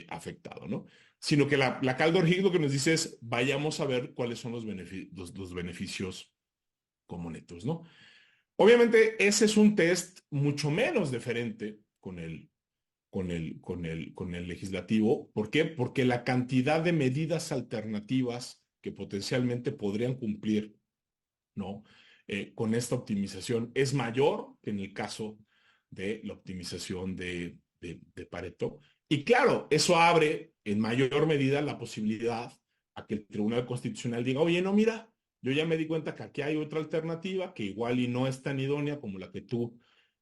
afectado, ¿no? Sino que la Kaldor-Hicks lo que nos dice es, vayamos a ver cuáles son los beneficios como netos, ¿no? Obviamente ese es un test mucho menos diferente con el legislativo. ¿Por qué? Porque la cantidad de medidas alternativas que potencialmente podrían cumplir, ¿no?, con esta optimización es mayor que en el caso de la optimización de Pareto. Y claro, eso abre en mayor medida la posibilidad a que el Tribunal Constitucional diga, oye, no, mira, yo ya me di cuenta que aquí hay otra alternativa que igual y no es tan idónea como la que tú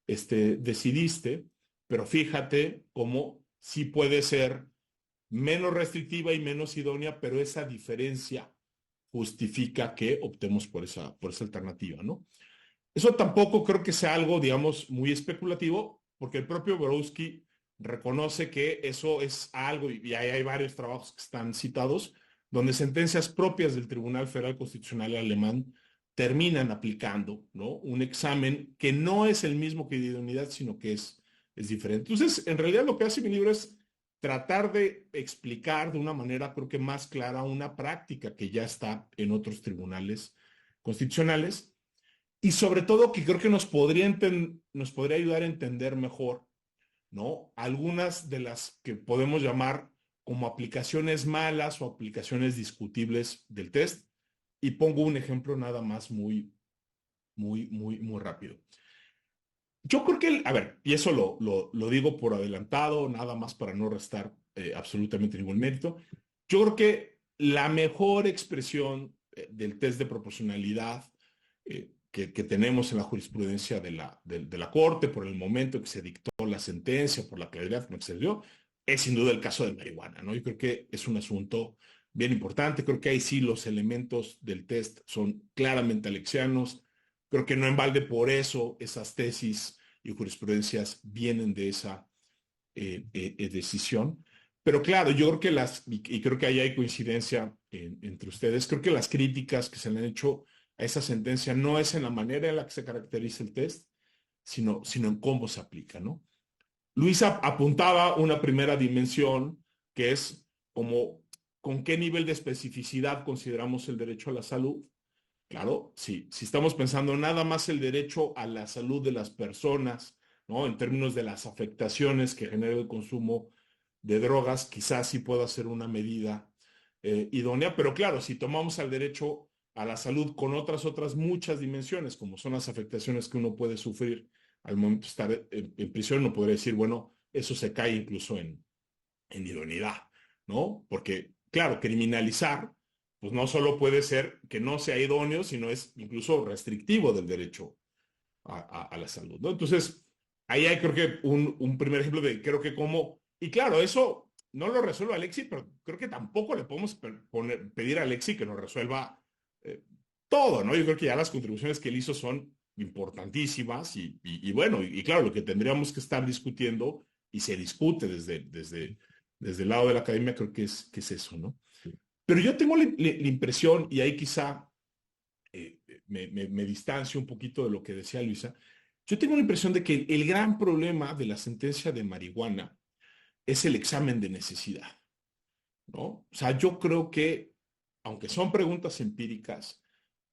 decidiste, pero fíjate cómo sí puede ser menos restrictiva y menos idónea, pero esa diferencia justifica que optemos por esa alternativa, ¿no? Eso tampoco creo que sea algo, digamos, muy especulativo, porque el propio Borowski reconoce que eso es algo, y ahí hay varios trabajos que están citados, donde sentencias propias del Tribunal Federal Constitucional alemán terminan aplicando, ¿no?, un examen que no es el mismo que de idoneidad, sino que es diferente. Entonces, en realidad lo que hace mi libro es tratar de explicar de una manera, creo que más clara, una práctica que ya está en otros tribunales constitucionales y sobre todo que creo que nos podría ayudar a entender mejor, ¿no? Algunas de las que podemos llamar como aplicaciones malas o aplicaciones discutibles del test. Y pongo un ejemplo nada más muy rápido. Yo creo que, a ver, y eso lo digo por adelantado, nada más para no restar absolutamente ningún mérito. Yo creo que la mejor expresión del test de proporcionalidad que tenemos en la jurisprudencia de la Corte por el momento que se dictó la sentencia, por la claridad con la que se dio, es sin duda el caso de marihuana, ¿no? Yo creo que es un asunto bien importante. Creo que ahí sí los elementos del test son claramente alexianos. Creo que no en balde por eso esas tesis y jurisprudencias vienen de esa decisión. Pero claro, yo creo que y creo que ahí hay coincidencia entre ustedes, creo que las críticas que se le han hecho a esa sentencia no es en la manera en la que se caracteriza el test, sino en cómo se aplica, ¿no? Luisa apuntaba una primera dimensión que es como con qué nivel de especificidad consideramos el derecho a la salud. Claro, si estamos pensando nada más el derecho a la salud de las personas, ¿no? En términos de las afectaciones que genera el consumo de drogas, quizás sí pueda ser una medida idónea, pero claro, si tomamos al derecho a la salud con otras muchas dimensiones, como son las afectaciones que uno puede sufrir al momento de estar en prisión, uno podría decir, bueno, eso se cae incluso en idoneidad, ¿no? Porque, claro, criminalizar pues no solo puede ser que no sea idóneo, sino es incluso restrictivo del derecho a la salud, ¿no? Entonces, ahí hay creo que un primer ejemplo de creo que cómo, y claro, eso no lo resuelve Alexi, pero creo que tampoco le podemos pedir a Alexi que nos resuelva todo, ¿no? Yo creo que ya las contribuciones que él hizo son importantísimas y bueno, y claro, lo que tendríamos que estar discutiendo y se discute desde el lado de la academia, creo que es eso, ¿no? Pero yo tengo la impresión, y ahí quizá me distancio un poquito de lo que decía Luisa, yo tengo la impresión de que el gran problema de la sentencia de marihuana es el examen de necesidad, ¿no? O sea, yo creo que, aunque son preguntas empíricas,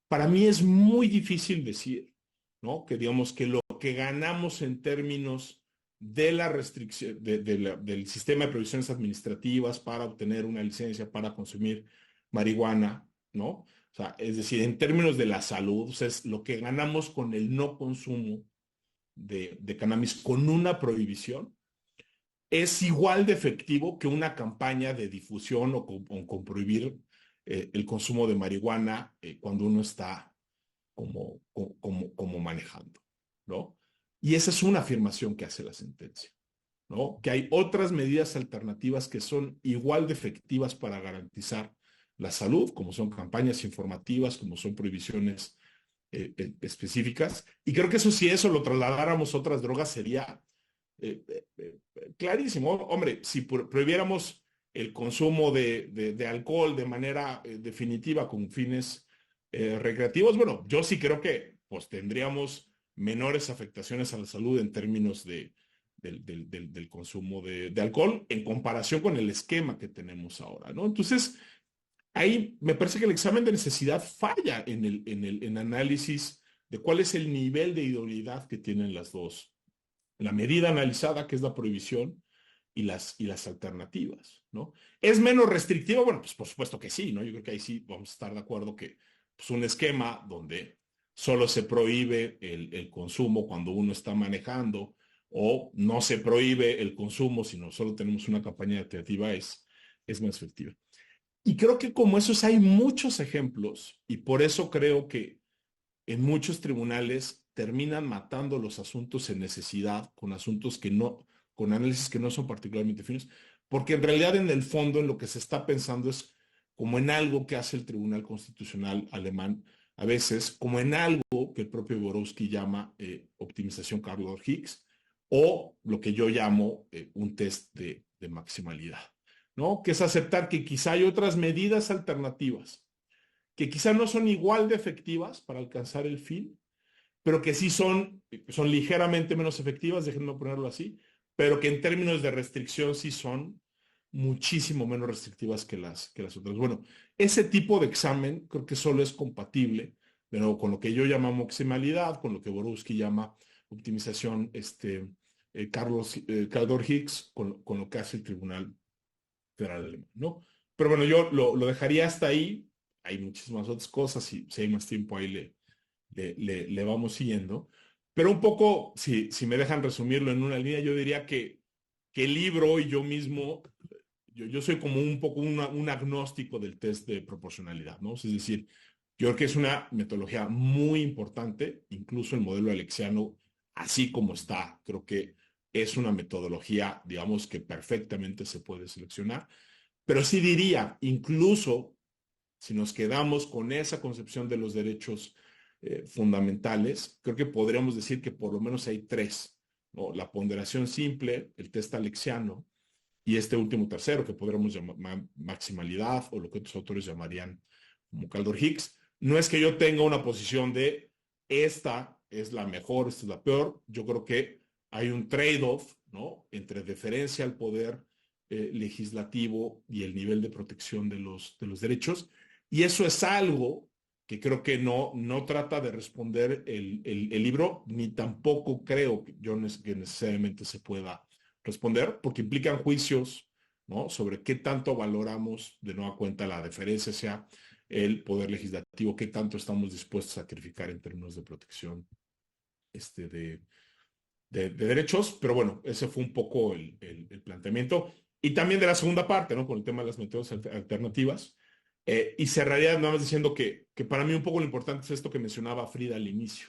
para mí es muy difícil decir, ¿no? Que digamos que lo que ganamos en términos de la restricción, del sistema de provisiones administrativas para obtener una licencia para consumir marihuana, ¿no? O sea, es decir, en términos de la salud, o sea, es lo que ganamos con el no consumo de cannabis con una prohibición, es igual de efectivo que una campaña de difusión o con prohibir el consumo de marihuana cuando uno está como manejando, ¿no? Y esa es una afirmación que hace la sentencia, ¿no? Que hay otras medidas alternativas que son igual de efectivas para garantizar la salud, como son campañas informativas, como son prohibiciones específicas. Y creo que eso, si eso lo trasladáramos a otras drogas, sería clarísimo. Hombre, si prohibiéramos el consumo de alcohol de manera definitiva con fines recreativos, bueno, yo sí creo que pues tendríamos menores afectaciones a la salud en términos del consumo de alcohol en comparación con el esquema que tenemos ahora, ¿no? Entonces, ahí me parece que el examen de necesidad falla en análisis de cuál es el nivel de idoneidad que tienen las dos. La medida analizada, que es la prohibición, y las alternativas, ¿no? ¿Es menos restrictivo? Bueno, pues por supuesto que sí, ¿no? Yo creo que ahí sí vamos a estar de acuerdo que pues, un esquema donde solo se prohíbe el consumo cuando uno está manejando o no se prohíbe el consumo, sino solo tenemos una campaña alternativa, es más efectiva. Y creo que como esos hay muchos ejemplos y por eso creo que en muchos tribunales terminan matando los asuntos en necesidad con asuntos que no, con análisis que no son particularmente finos, porque en realidad en el fondo en lo que se está pensando es como en algo que hace el Tribunal Constitucional alemán, a veces como en algo que el propio Borowski llama optimización Carl-Higgs o lo que yo llamo un test de maximalidad, ¿no? Que es aceptar que quizá hay otras medidas alternativas que quizá no son igual de efectivas para alcanzar el fin, pero que sí son ligeramente menos efectivas, déjenme ponerlo así, pero que en términos de restricción sí son muchísimo menos restrictivas que las otras. Bueno, ese tipo de examen creo que solo es compatible, de nuevo, con lo que yo llamo maximalidad, con lo que Borowski llama optimización, Caldor Higgs, con lo que hace el Tribunal Federal Alemán, ¿no? Pero bueno, yo lo dejaría hasta ahí. Hay muchísimas otras cosas y si hay más tiempo ahí le vamos siguiendo. Pero un poco, si me dejan resumirlo en una línea, yo diría que el libro y yo mismo, yo soy como un poco un agnóstico del test de proporcionalidad, ¿no? Es decir, yo creo que es una metodología muy importante, incluso el modelo alexiano, así como está, creo que es una metodología, digamos, que perfectamente se puede seleccionar. Pero sí diría, incluso si nos quedamos con esa concepción de los derechos fundamentales, creo que podríamos decir que por lo menos hay tres, ¿no? La ponderación simple, el test alexiano y este último tercero que podríamos llamar maximalidad o lo que otros autores llamarían como Caldor Higgs. No es que yo tenga una posición de esta es la mejor, esta es la peor. Yo creo que hay un trade-off, ¿no? Entre deferencia al poder legislativo y el nivel de protección de los derechos. Y eso es algo que creo que no trata de responder el libro, ni tampoco creo que necesariamente se pueda responder, porque implican juicios, ¿no? Sobre qué tanto valoramos de nueva cuenta la deferencia hacia el poder legislativo, qué tanto estamos dispuestos a sacrificar en términos de protección de derechos, pero bueno, ese fue un poco el planteamiento. Y también de la segunda parte, ¿no? Con el tema de las metodologías alternativas. Y cerraría nada más diciendo que para mí un poco lo importante es esto que mencionaba Frida al inicio,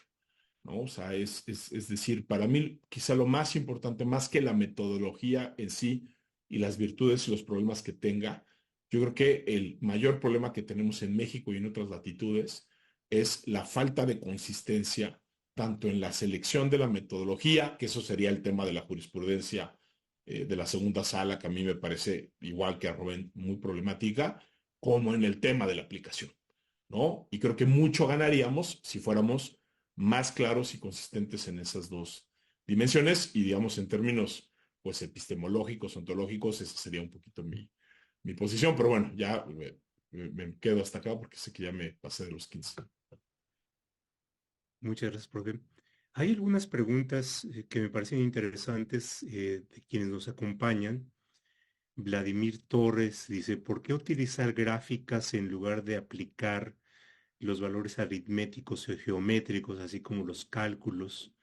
¿no? O sea, es decir, para mí quizá lo más importante, más que la metodología en sí y las virtudes y los problemas que tenga, yo creo que el mayor problema que tenemos en México y en otras latitudes es la falta de consistencia tanto en la selección de la metodología, que eso sería el tema de la jurisprudencia de la segunda sala, que a mí me parece, igual que a Rubén, muy problemática, como en el tema de la aplicación, ¿no? Y creo que mucho ganaríamos si fuéramos más claros y consistentes en esas dos dimensiones y digamos en términos pues epistemológicos, ontológicos, esa sería un poquito mi posición, pero bueno, ya me quedo hasta acá porque sé que ya me pasé de los 15.
Muchas gracias, profe. Hay algunas preguntas que me parecen interesantes de quienes nos acompañan. Vladimir Torres dice, ¿por qué utilizar gráficas en lugar de aplicar los valores aritméticos o geométricos, así como los cálculos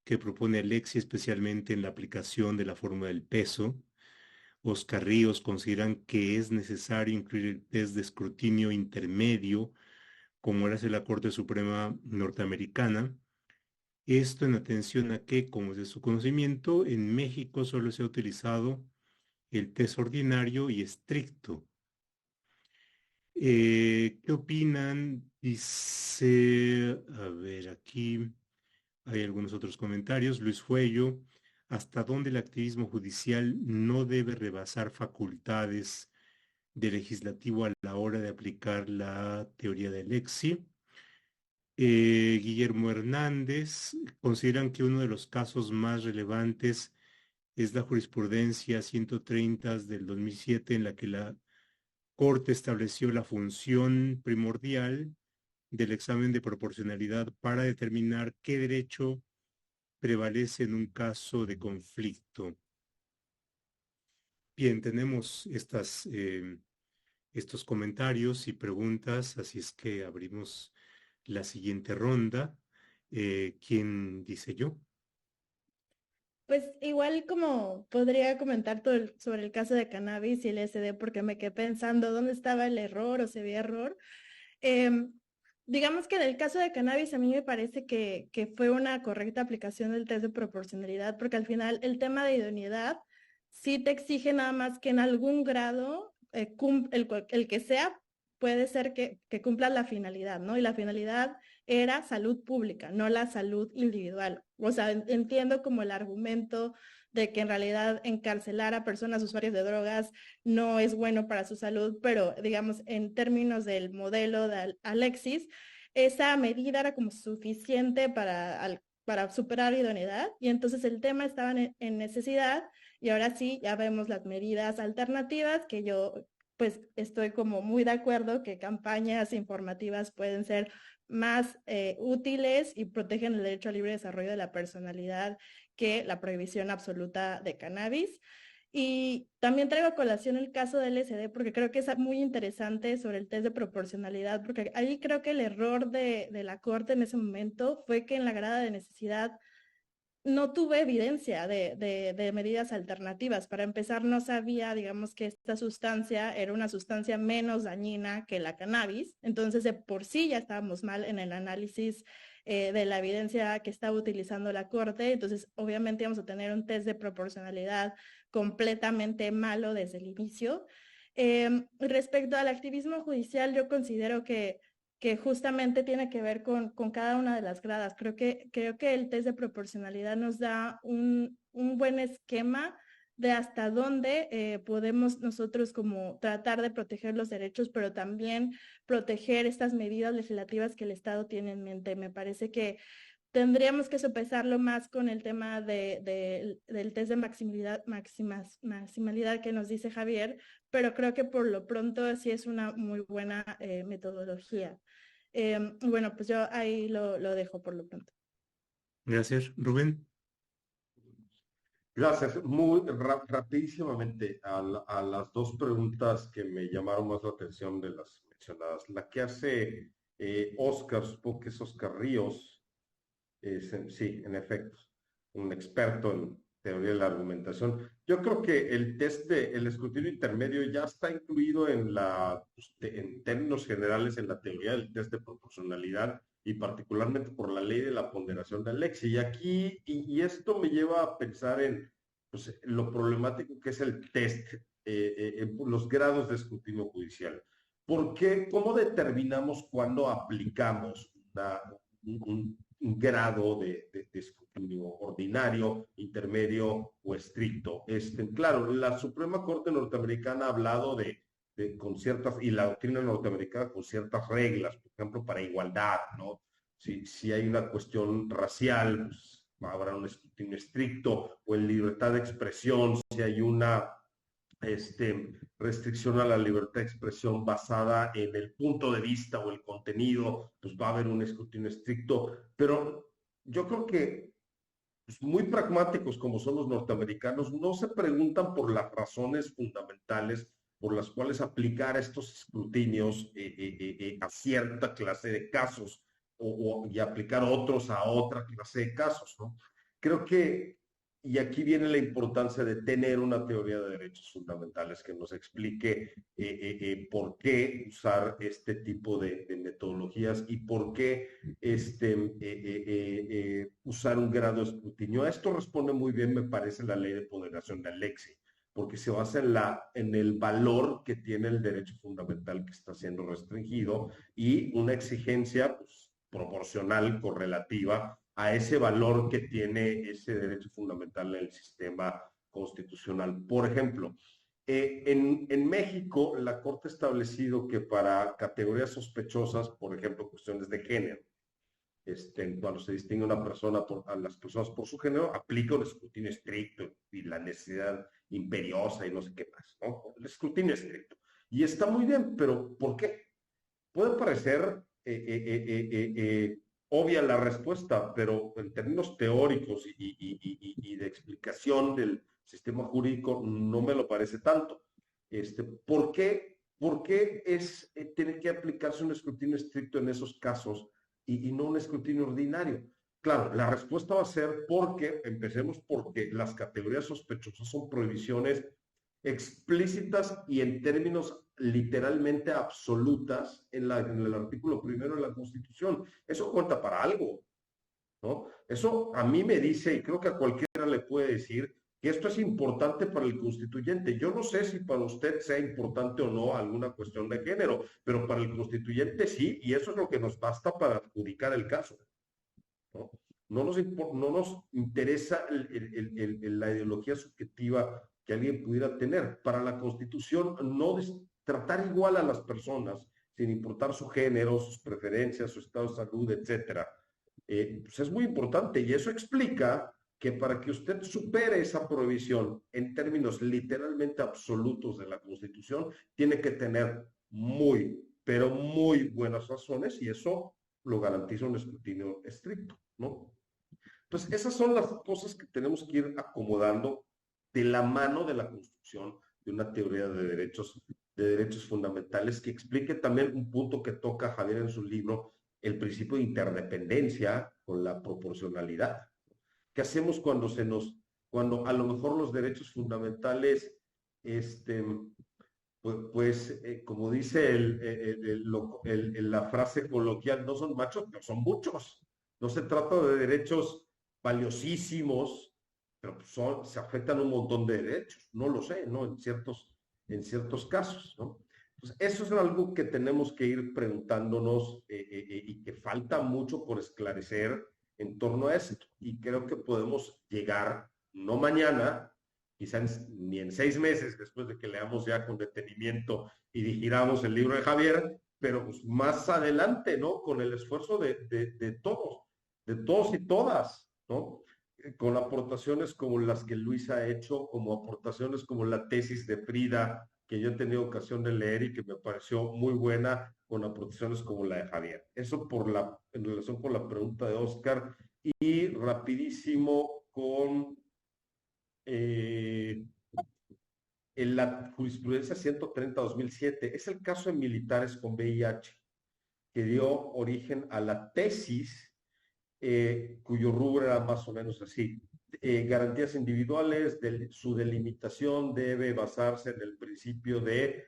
que propone Alexia, especialmente en la aplicación de la fórmula del peso? Oscar Ríos consideran que es necesario incluir el test de escrutinio intermedio, como lo hace la Corte Suprema norteamericana. Esto en atención a que, como es de su conocimiento, en México solo se ha utilizado el test ordinario y estricto. ¿Qué opinan? Dice, a ver, aquí hay algunos otros comentarios. Luis Fuello, ¿hasta dónde el activismo judicial no debe rebasar facultades del legislativo a la hora de aplicar la teoría de Alexi? Guillermo Hernández, consideran que uno de los casos más relevantes es la jurisprudencia 130 del 2007, en la que la Corte estableció la función primordial del examen de proporcionalidad para determinar qué derecho prevalece en un caso de conflicto. Bien, tenemos estos comentarios y preguntas, así es que abrimos la siguiente ronda. ¿Quién dice yo?
Pues igual como podría comentar todo sobre el caso de cannabis y el SD, porque me quedé pensando dónde estaba el error o si había error. Digamos que en el caso de cannabis a mí me parece que fue una correcta aplicación del test de proporcionalidad, porque al final el tema de idoneidad sí te exige nada más que en algún grado, el que sea, puede ser que cumpla la finalidad, ¿no? Y la finalidad era salud pública, no la salud individual. O sea, entiendo como el argumento de que en realidad encarcelar a personas usuarias de drogas no es bueno para su salud, pero digamos, en términos del modelo de Alexis, esa medida era como suficiente para para superar idoneidad, y entonces el tema estaba en necesidad, y ahora sí, ya vemos las medidas alternativas, que yo pues estoy como muy de acuerdo que campañas informativas pueden ser más útiles y protegen el derecho al libre desarrollo de la personalidad que la prohibición absoluta de cannabis. Y también traigo a colación el caso del LSD porque creo que es muy interesante sobre el test de proporcionalidad, porque ahí creo que el error de la Corte en ese momento fue que en la grada de necesidad no tuve evidencia de medidas alternativas. Para empezar, no sabía, digamos, que esta sustancia era una sustancia menos dañina que la cannabis. Entonces, de por sí ya estábamos mal en el análisis de la evidencia que estaba utilizando la Corte. Entonces, obviamente íbamos a tener un test de proporcionalidad completamente malo desde el inicio. Respecto al activismo judicial, yo considero que justamente tiene que ver con cada una de las gradas. Creo que el test de proporcionalidad nos da un buen esquema de hasta dónde podemos nosotros como tratar de proteger los derechos, pero también proteger estas medidas legislativas que el Estado tiene en mente. Me parece que tendríamos que sopesarlo más con el tema del test de maximalidad que nos dice Javier, pero creo que por lo pronto sí es una muy buena metodología. Bueno, pues yo ahí lo dejo por lo pronto.
Gracias. Rubén.
Gracias. Muy rapidísimamente a las dos preguntas que me llamaron más la atención de las mencionadas. La que hace Oscar, supongo que es Oscar Ríos, sí, en efecto, un experto en teoría de la argumentación. Yo creo que el test el escrutinio intermedio ya está incluido en términos generales en la teoría del test de proporcionalidad y particularmente por la ley de la ponderación de Alexia. Y aquí, y esto me lleva a pensar en pues, lo problemático que es el test, los grados de escrutinio judicial. ¿Por qué? ¿Cómo determinamos cuándo aplicamos un grado de escrutinio ordinario, intermedio o estricto? Claro, la Suprema Corte norteamericana ha hablado con ciertas, y la doctrina norteamericana con ciertas reglas, por ejemplo, para igualdad, ¿no? Si hay una cuestión racial, pues habrá un escrutinio estricto, o en libertad de expresión, si hay una restricción a la libertad de expresión basada en el punto de vista o el contenido, pues va a haber un escrutinio estricto, pero yo creo que pues, muy pragmáticos como son los norteamericanos, no se preguntan por las razones fundamentales por las cuales aplicar estos escrutinios a cierta clase de casos y aplicar otros a otra clase de casos, ¿no? Creo que, y aquí viene la importancia de tener una teoría de derechos fundamentales que nos explique por qué usar este tipo de metodologías y por qué usar un grado de escrutinio. A esto responde muy bien, me parece, la ley de ponderación de Alexia, porque se basa en el valor que tiene el derecho fundamental que está siendo restringido y una exigencia pues, proporcional, correlativa a ese valor que tiene ese derecho fundamental en el sistema constitucional. Por ejemplo, en México, la Corte ha establecido que para categorías sospechosas, por ejemplo, cuestiones de género, cuando se distingue una persona a las personas por su género, aplica un escrutinio estricto y la necesidad imperiosa y no sé qué más, ¿no? El escrutinio estricto. Y está muy bien, pero ¿por qué? Puede parecer obvia la respuesta, pero en términos teóricos y de explicación del sistema jurídico no me lo parece tanto. ¿Por qué tiene que aplicarse un escrutinio estricto en esos casos y no un escrutinio ordinario? Claro, la respuesta va a ser empecemos porque las categorías sospechosas son prohibiciones explícitas y en términos literalmente absolutas en el artículo 1 de la Constitución. Eso cuenta para algo, ¿no? Eso a mí me dice, y creo que a cualquiera le puede decir, que esto es importante para el constituyente. Yo no sé si para usted sea importante o no alguna cuestión de género, pero para el constituyente sí, y eso es lo que nos basta para adjudicar el caso, ¿no? No nos interesa la ideología subjetiva que alguien pudiera tener. Para la Constitución, tratar igual a las personas, sin importar su género, sus preferencias, su estado de salud, etcétera, pues es muy importante y eso explica que para que usted supere esa prohibición en términos literalmente absolutos de la Constitución, tiene que tener muy, pero muy buenas razones y eso lo garantiza un escrutinio estricto, ¿no? Entonces, esas son las cosas que tenemos que ir acomodando de la mano de la construcción de una teoría de derechos fundamentales que explique también un punto que toca Javier en su libro, el principio de interdependencia con la proporcionalidad. ¿Qué hacemos cuando a lo mejor los derechos fundamentales, como dice la frase coloquial, no son machos, pero son muchos. No se trata de derechos valiosísimos, pero se afectan un montón de derechos. No lo sé, ¿no? En ciertos casos, ¿no? Entonces, eso es algo que tenemos que ir preguntándonos y que falta mucho por esclarecer en torno a esto. Y creo que podemos llegar, no mañana, quizás ni en 6 meses después de que leamos ya con detenimiento y digiramos el libro de Javier, pero pues más adelante, ¿no? Con el esfuerzo de todos y todas, ¿no? Con aportaciones como las que Luisa ha hecho, como aportaciones como la tesis de Frida, que yo he tenido ocasión de leer y que me pareció muy buena, con aportaciones como la de Javier. Eso en relación con la pregunta de Oscar. Y rapidísimo con en la jurisprudencia 130-2007. Es el caso de militares con VIH, que dio origen a la tesis cuyo rubro era más o menos así. Garantías individuales, su delimitación debe basarse en el principio de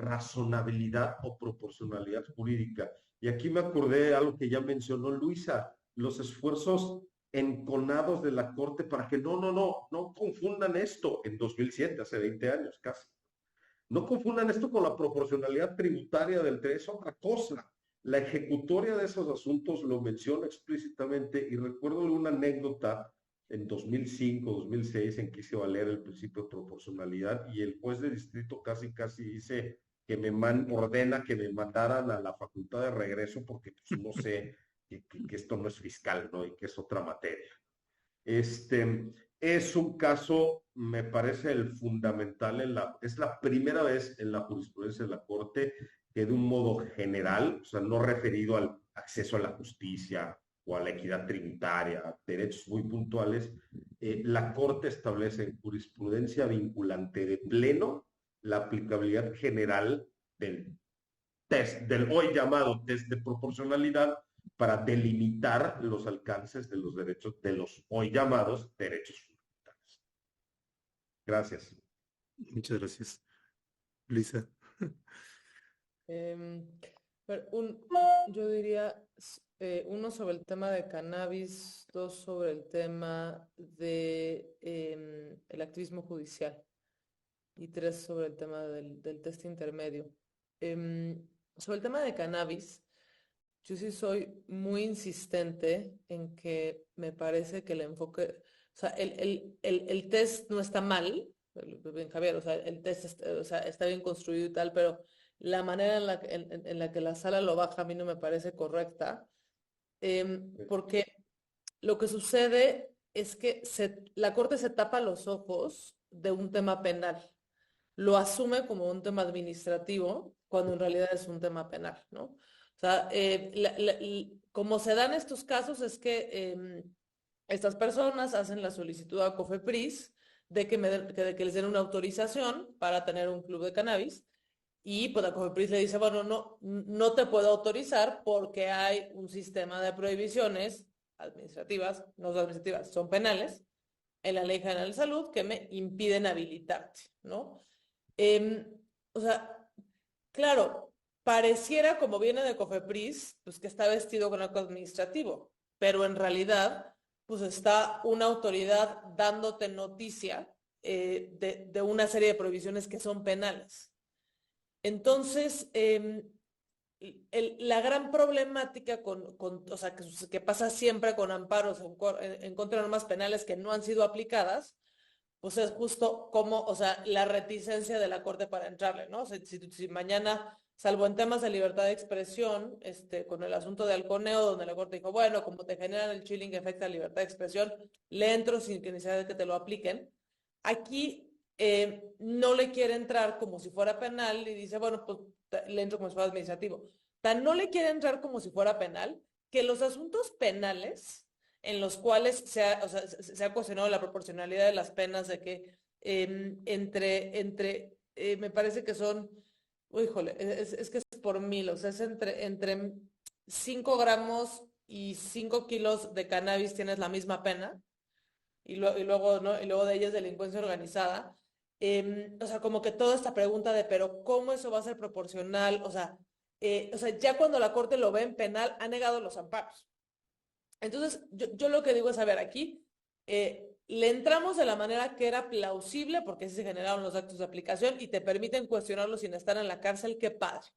razonabilidad o proporcionalidad jurídica. Y aquí me acordé de algo que ya mencionó Luisa, los esfuerzos enconados de la Corte para que no confundan esto en 2007, hace 20 años casi. No confundan esto con la proporcionalidad tributaria del derecho, es otra cosa. La ejecutoria de esos asuntos lo menciona explícitamente y recuerdo una anécdota en 2005, 2006 en que hice valer el principio de proporcionalidad y el juez de distrito casi dice que ordena que me mandaran a la facultad de regreso porque pues, no sé que esto no es fiscal, ¿no? Y que es otra materia. Es un caso, me parece, el fundamental, es la primera vez en la jurisprudencia de la Corte que de un modo general, o sea, no referido al acceso a la justicia o a la equidad tributaria, derechos muy puntuales, la Corte establece en jurisprudencia vinculante de pleno la aplicabilidad general del hoy llamado test de proporcionalidad para delimitar los alcances de los derechos, de los hoy llamados derechos fundamentales. Gracias.
Muchas gracias. Luisa.
Yo diría, uno sobre el tema de cannabis, dos sobre el tema de el activismo judicial y tres sobre el tema del test intermedio. Sobre el tema de cannabis, yo sí soy muy insistente en que me parece que el enfoque, o sea, el test no está mal, Javier, o sea, el test está bien construido y tal, pero la manera en la que la sala lo baja a mí no me parece correcta, porque lo que sucede es que la Corte se tapa los ojos de un tema penal, lo asume como un tema administrativo, cuando en realidad es un tema penal, ¿no? O sea, como se dan estos casos es que estas personas hacen la solicitud a COFEPRIS de que les den una autorización para tener un club de cannabis y pues la COFEPRIS le dice, bueno, no te puedo autorizar porque hay un sistema de prohibiciones administrativas, no son administrativas, son penales, en la Ley General de Salud que me impiden habilitarte, ¿no? O sea, claro, pareciera como viene de COFEPRIS, pues que está vestido con algo administrativo, pero en realidad, pues está una autoridad dándote noticia de una serie de prohibiciones que son penales. Entonces, la gran problemática o sea, que pasa siempre con amparos en contra de normas penales que no han sido aplicadas, pues es justo como, o sea, la reticencia de la Corte para entrarle, ¿no? Si mañana salvo en temas de libertad de expresión, con el asunto de halconeo, donde la Corte dijo, bueno, como te generan el chilling effect a libertad de expresión, le entro sin que necesidad de que te lo apliquen. Aquí no le quiere entrar como si fuera penal y dice, bueno, pues le entro como si fuera administrativo. Tan no le quiere entrar como si fuera penal que los asuntos penales en los cuales se ha cuestionado la proporcionalidad de las penas de que me parece que son, híjole, es que es por 1000, o sea, es entre 5 gramos y 5 kilos de cannabis tienes la misma pena, y luego, ¿no? Y luego de ellas delincuencia organizada. O sea, como que toda esta pregunta de, pero ¿cómo eso va a ser proporcional? O sea, ya cuando la Corte lo ve en penal, ha negado los amparos. Entonces, yo lo que digo es, a ver, aquí le entramos de la manera que era plausible, porque así se generaron los actos de aplicación y te permiten cuestionarlo sin estar en la cárcel, qué padre.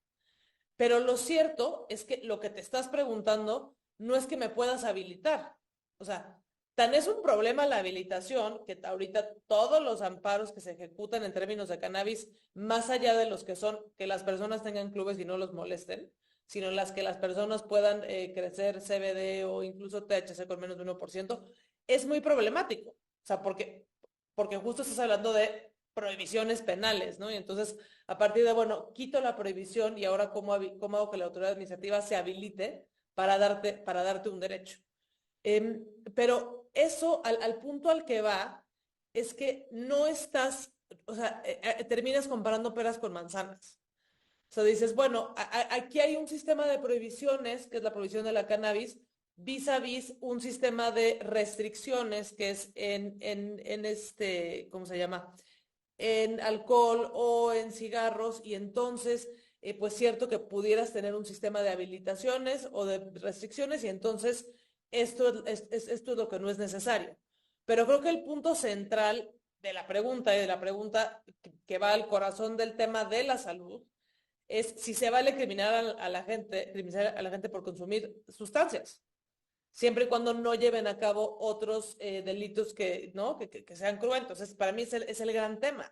Pero lo cierto es que lo que te estás preguntando no es que me puedas habilitar. O sea, tan es un problema la habilitación que ahorita todos los amparos que se ejecutan en términos de cannabis, más allá de los que son que las personas tengan clubes y no los molesten, sino las que las personas puedan crecer CBD o incluso THC con menos de 1%, es muy problemático. O sea, porque justo estás hablando de prohibiciones penales, ¿no? Y entonces, a partir de, bueno, quito la prohibición y ahora cómo hago que la autoridad administrativa se habilite para darte un derecho. Pero eso, al punto al que va, es que no estás, o sea, terminas comparando peras con manzanas. O sea, dices, bueno, aquí hay un sistema de prohibiciones, que es la prohibición de la cannabis, vis a vis un sistema de restricciones, que es ¿cómo se llama? En alcohol o en cigarros, y entonces, pues cierto que pudieras tener un sistema de habilitaciones o de restricciones, y entonces esto es lo que no es necesario. Pero creo que el punto central de la pregunta, y de la pregunta que va al corazón del tema de la salud, es si se vale criminalizar a la gente por consumir sustancias, siempre y cuando no lleven a cabo otros delitos que sean cruentos. Para mí es el gran tema.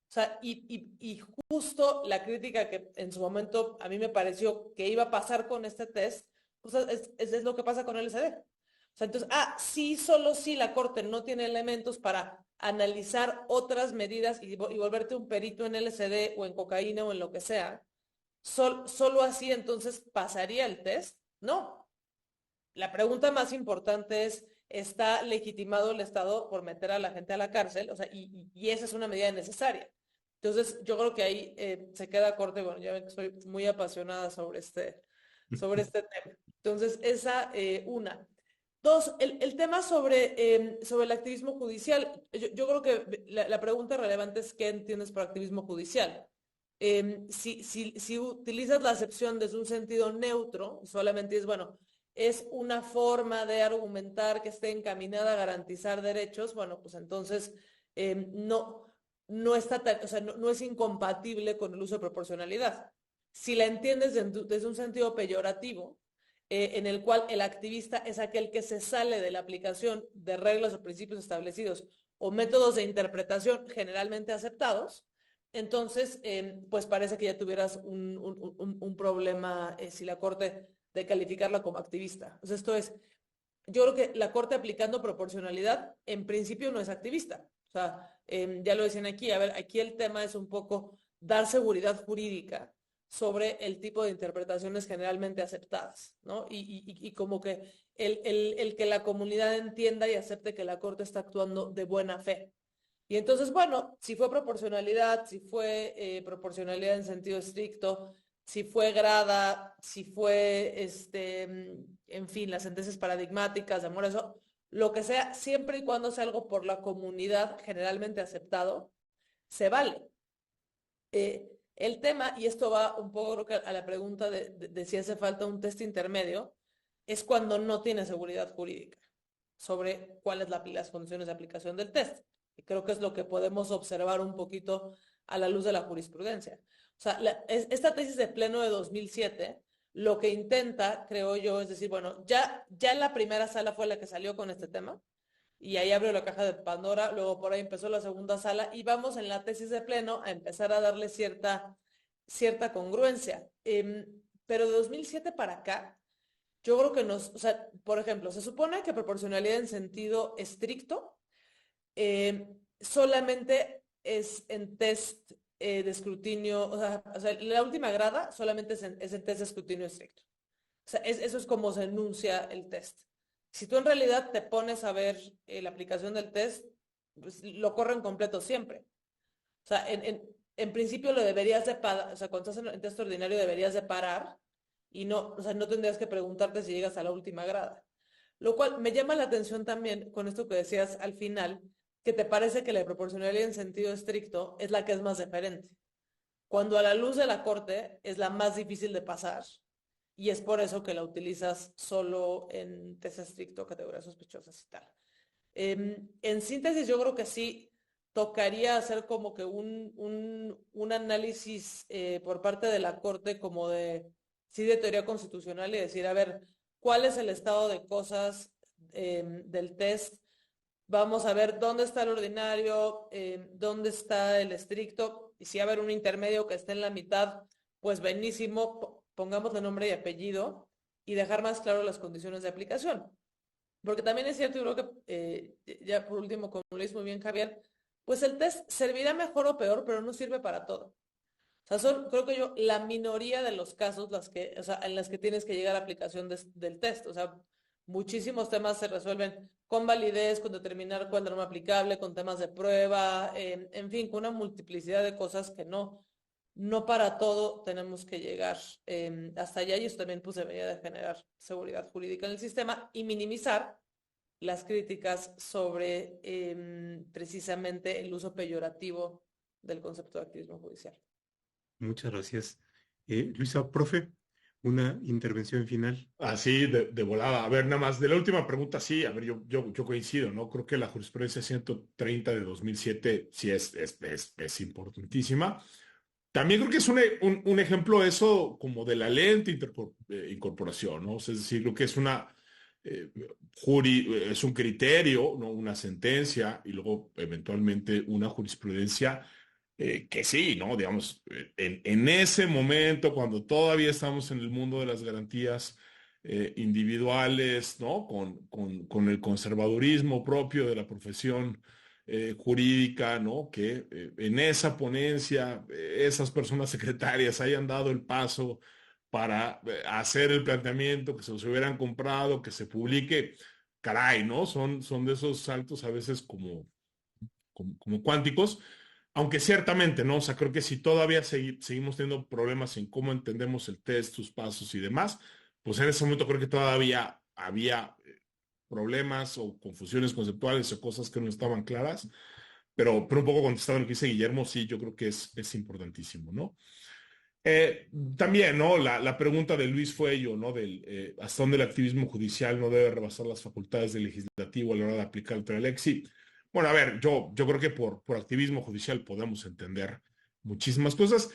O sea, y justo la crítica que en su momento a mí me pareció que iba a pasar con este test, pues es lo que pasa con el LSD. O sea, entonces, sí, solo si la Corte no tiene elementos para analizar otras medidas y volverte un perito en LSD o en cocaína o en lo que sea, solo así entonces pasaría el test. No. La pregunta más importante es, ¿está legitimado el Estado por meter a la gente a la cárcel? O sea, y esa es una medida necesaria. Entonces, yo creo que ahí se queda corte. Bueno, ya ven que soy muy apasionada sobre este tema. Entonces, esa una. Dos, el tema sobre el activismo judicial. Yo creo que la pregunta relevante es ¿qué entiendes por activismo judicial? Si utilizas la acepción desde un sentido neutro, solamente es, bueno, es una forma de argumentar que esté encaminada a garantizar derechos, bueno, pues entonces no es incompatible con el uso de proporcionalidad. Si la entiendes desde un sentido peyorativo, en el cual el activista es aquel que se sale de la aplicación de reglas o principios establecidos o métodos de interpretación generalmente aceptados, entonces, pues parece que ya tuvieras un problema si la Corte de calificarla como activista. O sea, yo creo que la Corte aplicando proporcionalidad en principio no es activista. O sea, ya lo decían aquí, a ver, aquí el tema es un poco dar seguridad jurídica sobre el tipo de interpretaciones generalmente aceptadas, ¿no? Y como que el que la comunidad entienda y acepte que la Corte está actuando de buena fe. Y entonces, bueno, si fue proporcionalidad, si fue proporcionalidad en sentido estricto, si fue grada, si fue, en fin, las sentencias paradigmáticas de amor, eso, lo que sea, siempre y cuando sea algo por la comunidad generalmente aceptado, se vale. El tema, y esto va un poco creo que a la pregunta de si hace falta un test intermedio, es cuando no tiene seguridad jurídica sobre cuáles las condiciones de aplicación del test. Y creo que es lo que podemos observar un poquito a la luz de la jurisprudencia. O sea, esta tesis de pleno de 2007, lo que intenta, creo yo, es decir, bueno, ya la primera sala fue la que salió con este tema, y ahí abrió la caja de Pandora, luego por ahí empezó la segunda sala, y vamos en la tesis de pleno a empezar a darle cierta cierta congruencia. Pero de 2007 para acá, yo creo que o sea, por ejemplo, se supone que proporcionalidad en sentido estricto solamente es en test de escrutinio, o sea, la última grada solamente es en test de escrutinio estricto. O sea, eso es como se enuncia el test. Si tú en realidad te pones a ver la aplicación del test, pues lo corren completo siempre. O sea, en principio lo deberías de parar, o sea, cuando estás en test ordinario deberías de parar y no, o sea, no tendrías que preguntarte si llegas a la última grada. Lo cual me llama la atención también con esto que decías al final, que te parece que la proporcionalidad en sentido estricto es la que es más deferente, cuando a la luz de la corte es la más difícil de pasar y es por eso que la utilizas solo en test estricto, categorías sospechosas y tal. En síntesis, yo creo que sí tocaría hacer como que un análisis por parte de la corte como sí, de teoría constitucional y decir, a ver, ¿cuál es el estado de cosas del test? Vamos a ver dónde está el ordinario, dónde está el estricto, y si va a haber un intermedio que esté en la mitad, pues buenísimo, pongámosle nombre y apellido y dejar más claro las condiciones de aplicación. Porque también es cierto, yo creo que ya por último, como lo dice muy bien Javier, pues el test servirá mejor o peor, pero no sirve para todo. O sea, son, creo que yo, la minoría de los casos o sea, en las que tienes que llegar a aplicación del test. O sea, muchísimos temas se resuelven con validez, con determinar cuál es la norma aplicable, con temas de prueba, en fin, con una multiplicidad de cosas que no para todo tenemos que llegar hasta allá, y eso también pues debería de generar seguridad jurídica en el sistema y minimizar las críticas sobre precisamente el uso peyorativo del concepto de activismo judicial.
Muchas gracias. Luisa, profe, una intervención final.
Así de volada. A ver, nada más, de la última pregunta, sí, a ver, yo coincido, ¿no? Creo que la jurisprudencia 130 de 2007 sí es importantísima. También creo que es un ejemplo eso como de la lente incorporación, ¿no? O sea, es decir, creo que es es un criterio, ¿no? Una sentencia y luego eventualmente una jurisprudencia que sí, ¿no? Digamos, en ese momento, cuando todavía estamos en el mundo de las garantías individuales, ¿no? Con el conservadurismo propio de la profesión jurídica, ¿no? Que en esa ponencia esas personas secretarias hayan dado el paso para hacer el planteamiento, que se los hubieran comprado, que se publique, caray, ¿no? Son de esos saltos a veces como cuánticos, aunque ciertamente, ¿no? O sea, creo que si todavía seguimos teniendo problemas en cómo entendemos el test, sus pasos y demás, pues en ese momento creo que todavía había problemas o confusiones conceptuales o cosas que no estaban claras, pero un poco contestando lo que dice Guillermo, sí, yo creo que es importantísimo, ¿no? También, ¿no? La pregunta de Luis fue ello, ¿no? Hasta dónde el activismo judicial no debe rebasar las facultades del legislativo a la hora de aplicar el TRELEXI. Bueno, a ver, yo creo que por activismo judicial podemos entender muchísimas cosas.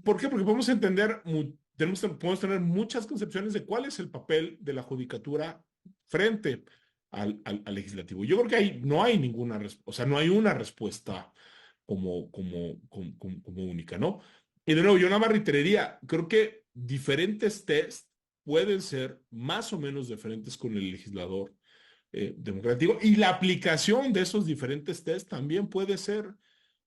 ¿Por qué? Porque podemos entender, podemos tener muchas concepciones de cuál es el papel de la judicatura frente al legislativo. Yo creo que no hay ninguna, o sea, no hay una respuesta como única, ¿no? Y de nuevo, yo nada más reiteraría, creo que diferentes test pueden ser más o menos diferentes con el legislador democrático, y la aplicación de esos diferentes test también puede ser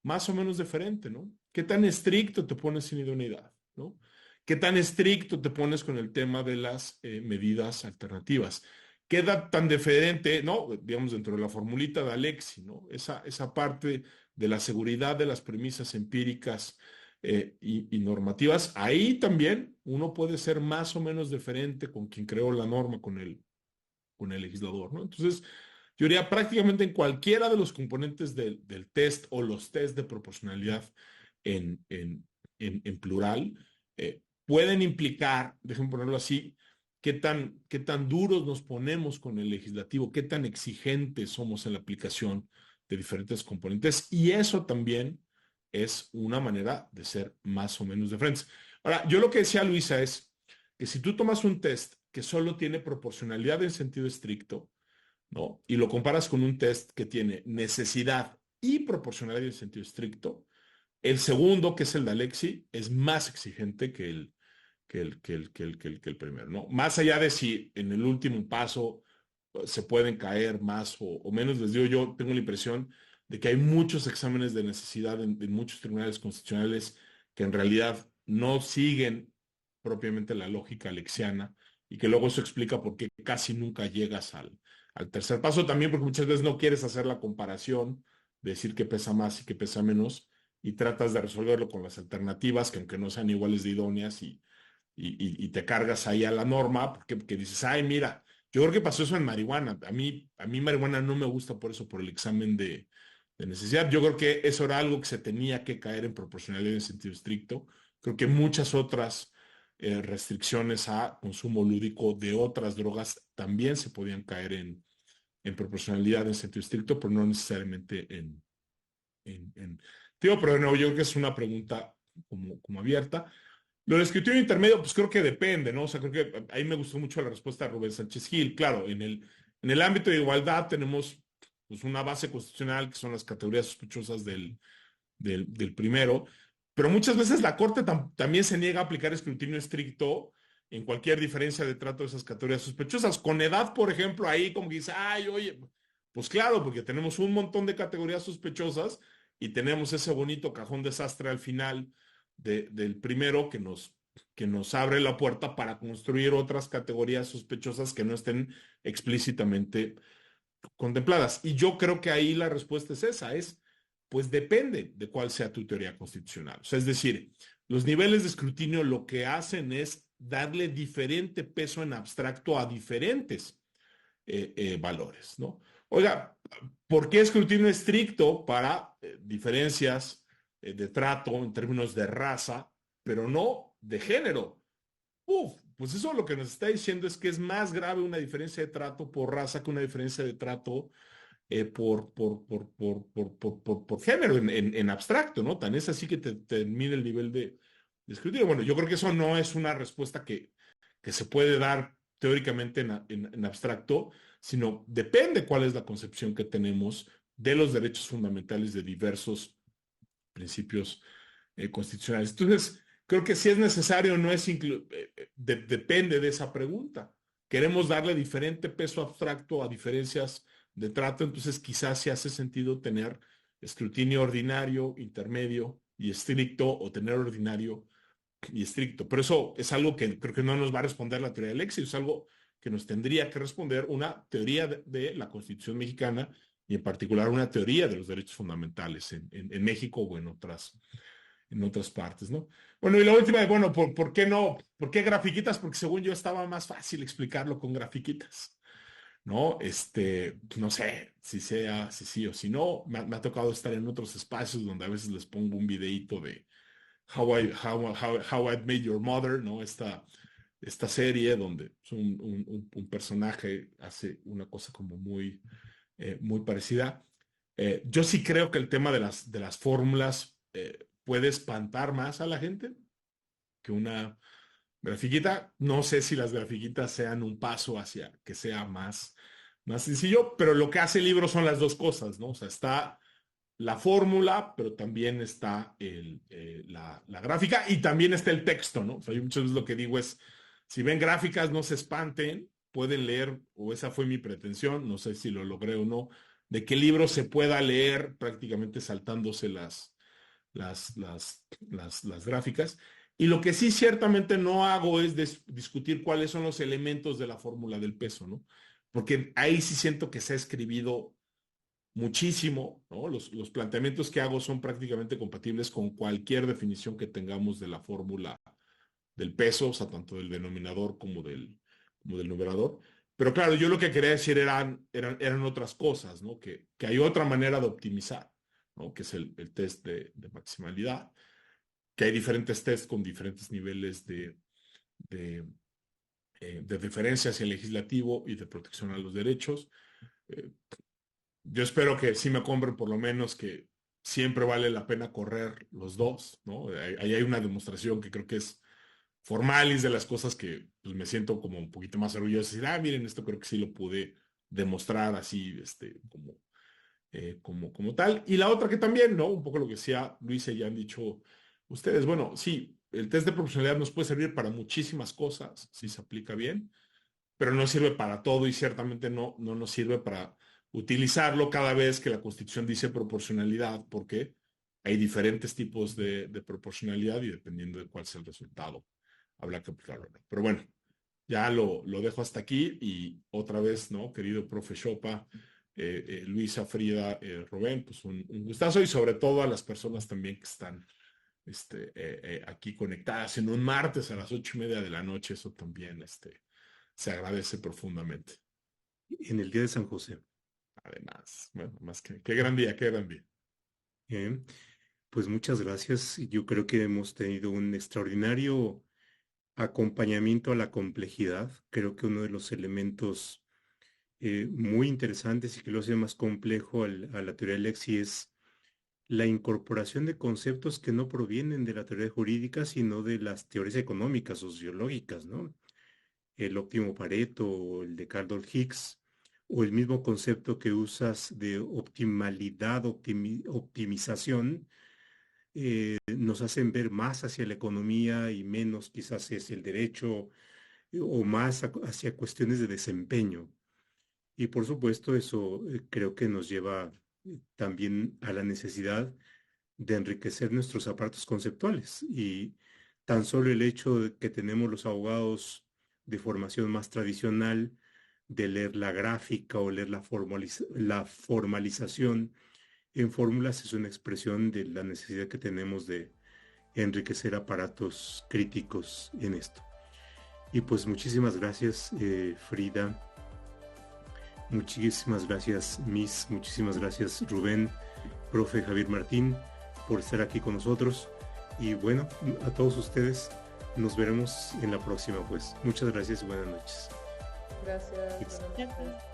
más o menos diferente, ¿no? ¿Qué tan estricto te pones sin idoneidad, ¿no? ¿Qué tan estricto te pones con el tema de las medidas alternativas? ¿Qué tan diferente, ¿no? Digamos, dentro de la formulita de Alexi, ¿no? Esa parte de la seguridad de las premisas empíricas y normativas, ahí también uno puede ser más o menos diferente con quien creó la norma, con el legislador, ¿no? Entonces, yo diría prácticamente en cualquiera de los componentes del test o los test de proporcionalidad en plural, pueden implicar, déjenme ponerlo así, qué tan duros nos ponemos con el legislativo, qué tan exigentes somos en la aplicación de diferentes componentes, y eso también es una manera de ser más o menos diferentes. Ahora, yo lo que decía Luisa es que si tú tomas un test que solo tiene proporcionalidad en sentido estricto, ¿no? Y lo comparas con un test que tiene necesidad y proporcionalidad en sentido estricto, El segundo, que es el de Alexi, es más exigente que el primero, ¿no? Más allá de si en el último paso se pueden caer más o menos, les digo, yo tengo la impresión de que hay muchos exámenes de necesidad en muchos tribunales constitucionales que en realidad no siguen propiamente la lógica alexiana y que luego eso explica por qué casi nunca llegas al tercer paso también, porque muchas veces no quieres hacer la comparación, de decir que pesa más y que pesa menos, y tratas de resolverlo con las alternativas, que aunque no sean iguales de idóneas, y te cargas ahí a la norma, porque dices, ay, mira, yo creo que pasó eso en marihuana. A mí marihuana no me gusta por eso, por el examen de necesidad. Yo creo que eso era algo que se tenía que caer en proporcionalidad en sentido estricto. Creo que muchas otras restricciones a consumo lúdico de otras drogas también se podían caer en proporcionalidad en sentido estricto, pero no necesariamente Digo, pero no, yo creo que es una pregunta como abierta. Lo del escritorio intermedio, pues creo que depende, ¿no? O sea, creo que ahí me gustó mucho la respuesta de Rubén Sánchez Gil. Claro, en el ámbito de igualdad tenemos pues una base constitucional que son las categorías sospechosas del primero, pero muchas veces la Corte también se niega a aplicar escrutinio estricto en cualquier diferencia de trato de esas categorías sospechosas. Con edad, por ejemplo, ahí como que dice, ay, oye, pues claro, porque tenemos un montón de categorías sospechosas y tenemos ese bonito cajón desastre al final del primero que nos abre la puerta para construir otras categorías sospechosas que no estén explícitamente contempladas. Y yo creo que ahí la respuesta es esa, pues depende de cuál sea tu teoría constitucional. O sea, es decir, los niveles de escrutinio lo que hacen es darle diferente peso en abstracto a diferentes valores, ¿no? Oiga, ¿por qué escrutinio estricto para diferencias de trato en términos de raza, pero no de género? Pues eso lo que nos está diciendo es que es más grave una diferencia de trato por raza que una diferencia de trato por género en abstracto, ¿no? Tan es así que te mide el nivel de escrutinio. Bueno, yo creo que eso no es una respuesta que se puede dar teóricamente en abstracto, sino depende cuál es la concepción que tenemos de los derechos fundamentales de diversos principios constitucionales. Entonces, creo que si es necesario, no es depende de esa pregunta. Queremos darle diferente peso abstracto a diferencias de trato, entonces quizás sí hace sentido tener escrutinio ordinario, intermedio y estricto, o tener ordinario y estricto. Pero eso es algo que creo que no nos va a responder la teoría del éxito, es algo que nos tendría que responder una teoría de la Constitución mexicana, y en particular una teoría de los derechos fundamentales en México o en otras partes, ¿no? Bueno, y la última, bueno, ¿por qué no? ¿Por qué grafiquitas? Porque según yo estaba más fácil explicarlo con grafiquitas, ¿no? No sé si sí o si no. Me ha tocado estar en otros espacios donde a veces les pongo un videíto de How I Met Your Mother, ¿no? Esta serie donde un personaje hace una cosa como muy parecida. Yo sí creo que el tema de las fórmulas puede espantar más a la gente que una grafiquita. No sé si las grafiquitas sean un paso hacia que sea más sencillo, pero lo que hace el libro son las dos cosas, ¿no? O sea, está la fórmula, pero también está la gráfica, y también está el texto, ¿no? O sea, yo muchas veces lo que digo es, si ven gráficas, no se espanten, pueden leer, o esa fue mi pretensión, no sé si lo logré o no, de que el libro se pueda leer prácticamente saltándose las gráficas. Y lo que sí ciertamente no hago es discutir cuáles son los elementos de la fórmula del peso, ¿no? Porque ahí sí siento que se ha escribido muchísimo, ¿no? Los planteamientos que hago son prácticamente compatibles con cualquier definición que tengamos de la fórmula del peso, o sea, tanto del denominador como del numerador. Pero claro, yo lo que quería decir eran otras cosas, ¿no? Que hay otra manera de optimizar, ¿no? Que es el test de maximalidad, que hay diferentes tests con diferentes niveles de, de diferencias en legislativo y de protección a los derechos. Yo espero que sí me compren por lo menos que siempre vale la pena correr los dos, ¿no? Ahí hay una demostración que creo que es formalis de las cosas que pues, me siento como un poquito más orgulloso de decir, miren, esto creo que sí lo pude demostrar así, como como tal. Y la otra que también, ¿no? Un poco lo que decía Luisa y ya han dicho ustedes, bueno, sí, el test de proporcionalidad nos puede servir para muchísimas cosas, si se aplica bien, pero no sirve para todo y ciertamente no nos sirve para utilizarlo cada vez que la Constitución dice proporcionalidad, porque hay diferentes tipos de proporcionalidad y dependiendo de cuál sea el resultado, habrá que aplicarlo. Pero bueno, ya lo dejo hasta aquí y otra vez, ¿no? Querido profe Chopa, Luisa, Frida, Rubén, pues un gustazo y sobre todo a las personas también que están aquí conectadas en un martes a las 8:30 de la noche, eso también se agradece profundamente.
En el día de San José.
Además, bueno, más que, qué gran día, qué gran día.
Pues muchas gracias. Yo creo que hemos tenido un extraordinario acompañamiento a la complejidad. Creo que uno de los elementos muy interesantes y que lo hace más complejo a la teoría del Lexi es la incorporación de conceptos que no provienen de la teoría jurídica, sino de las teorías económicas, sociológicas, ¿no? El óptimo Pareto, o el de Carol Higgs, o el mismo concepto que usas de optimalidad, optimización, nos hacen ver más hacia la economía y menos quizás hacia el derecho o más hacia cuestiones de desempeño. Y por supuesto eso creo que nos lleva también a la necesidad de enriquecer nuestros aparatos conceptuales. Y tan solo el hecho de que tenemos los abogados de formación más tradicional, de leer la gráfica o leer la formalización en fórmulas es una expresión de la necesidad que tenemos de enriquecer aparatos críticos en esto. Y pues muchísimas gracias, Frida. Muchísimas gracias, Miss. Muchísimas gracias, Rubén, profe Javier Martín, por estar aquí con nosotros. Y bueno, a todos ustedes nos veremos en la próxima, pues. Muchas gracias y buenas noches.
Gracias.
Gracias.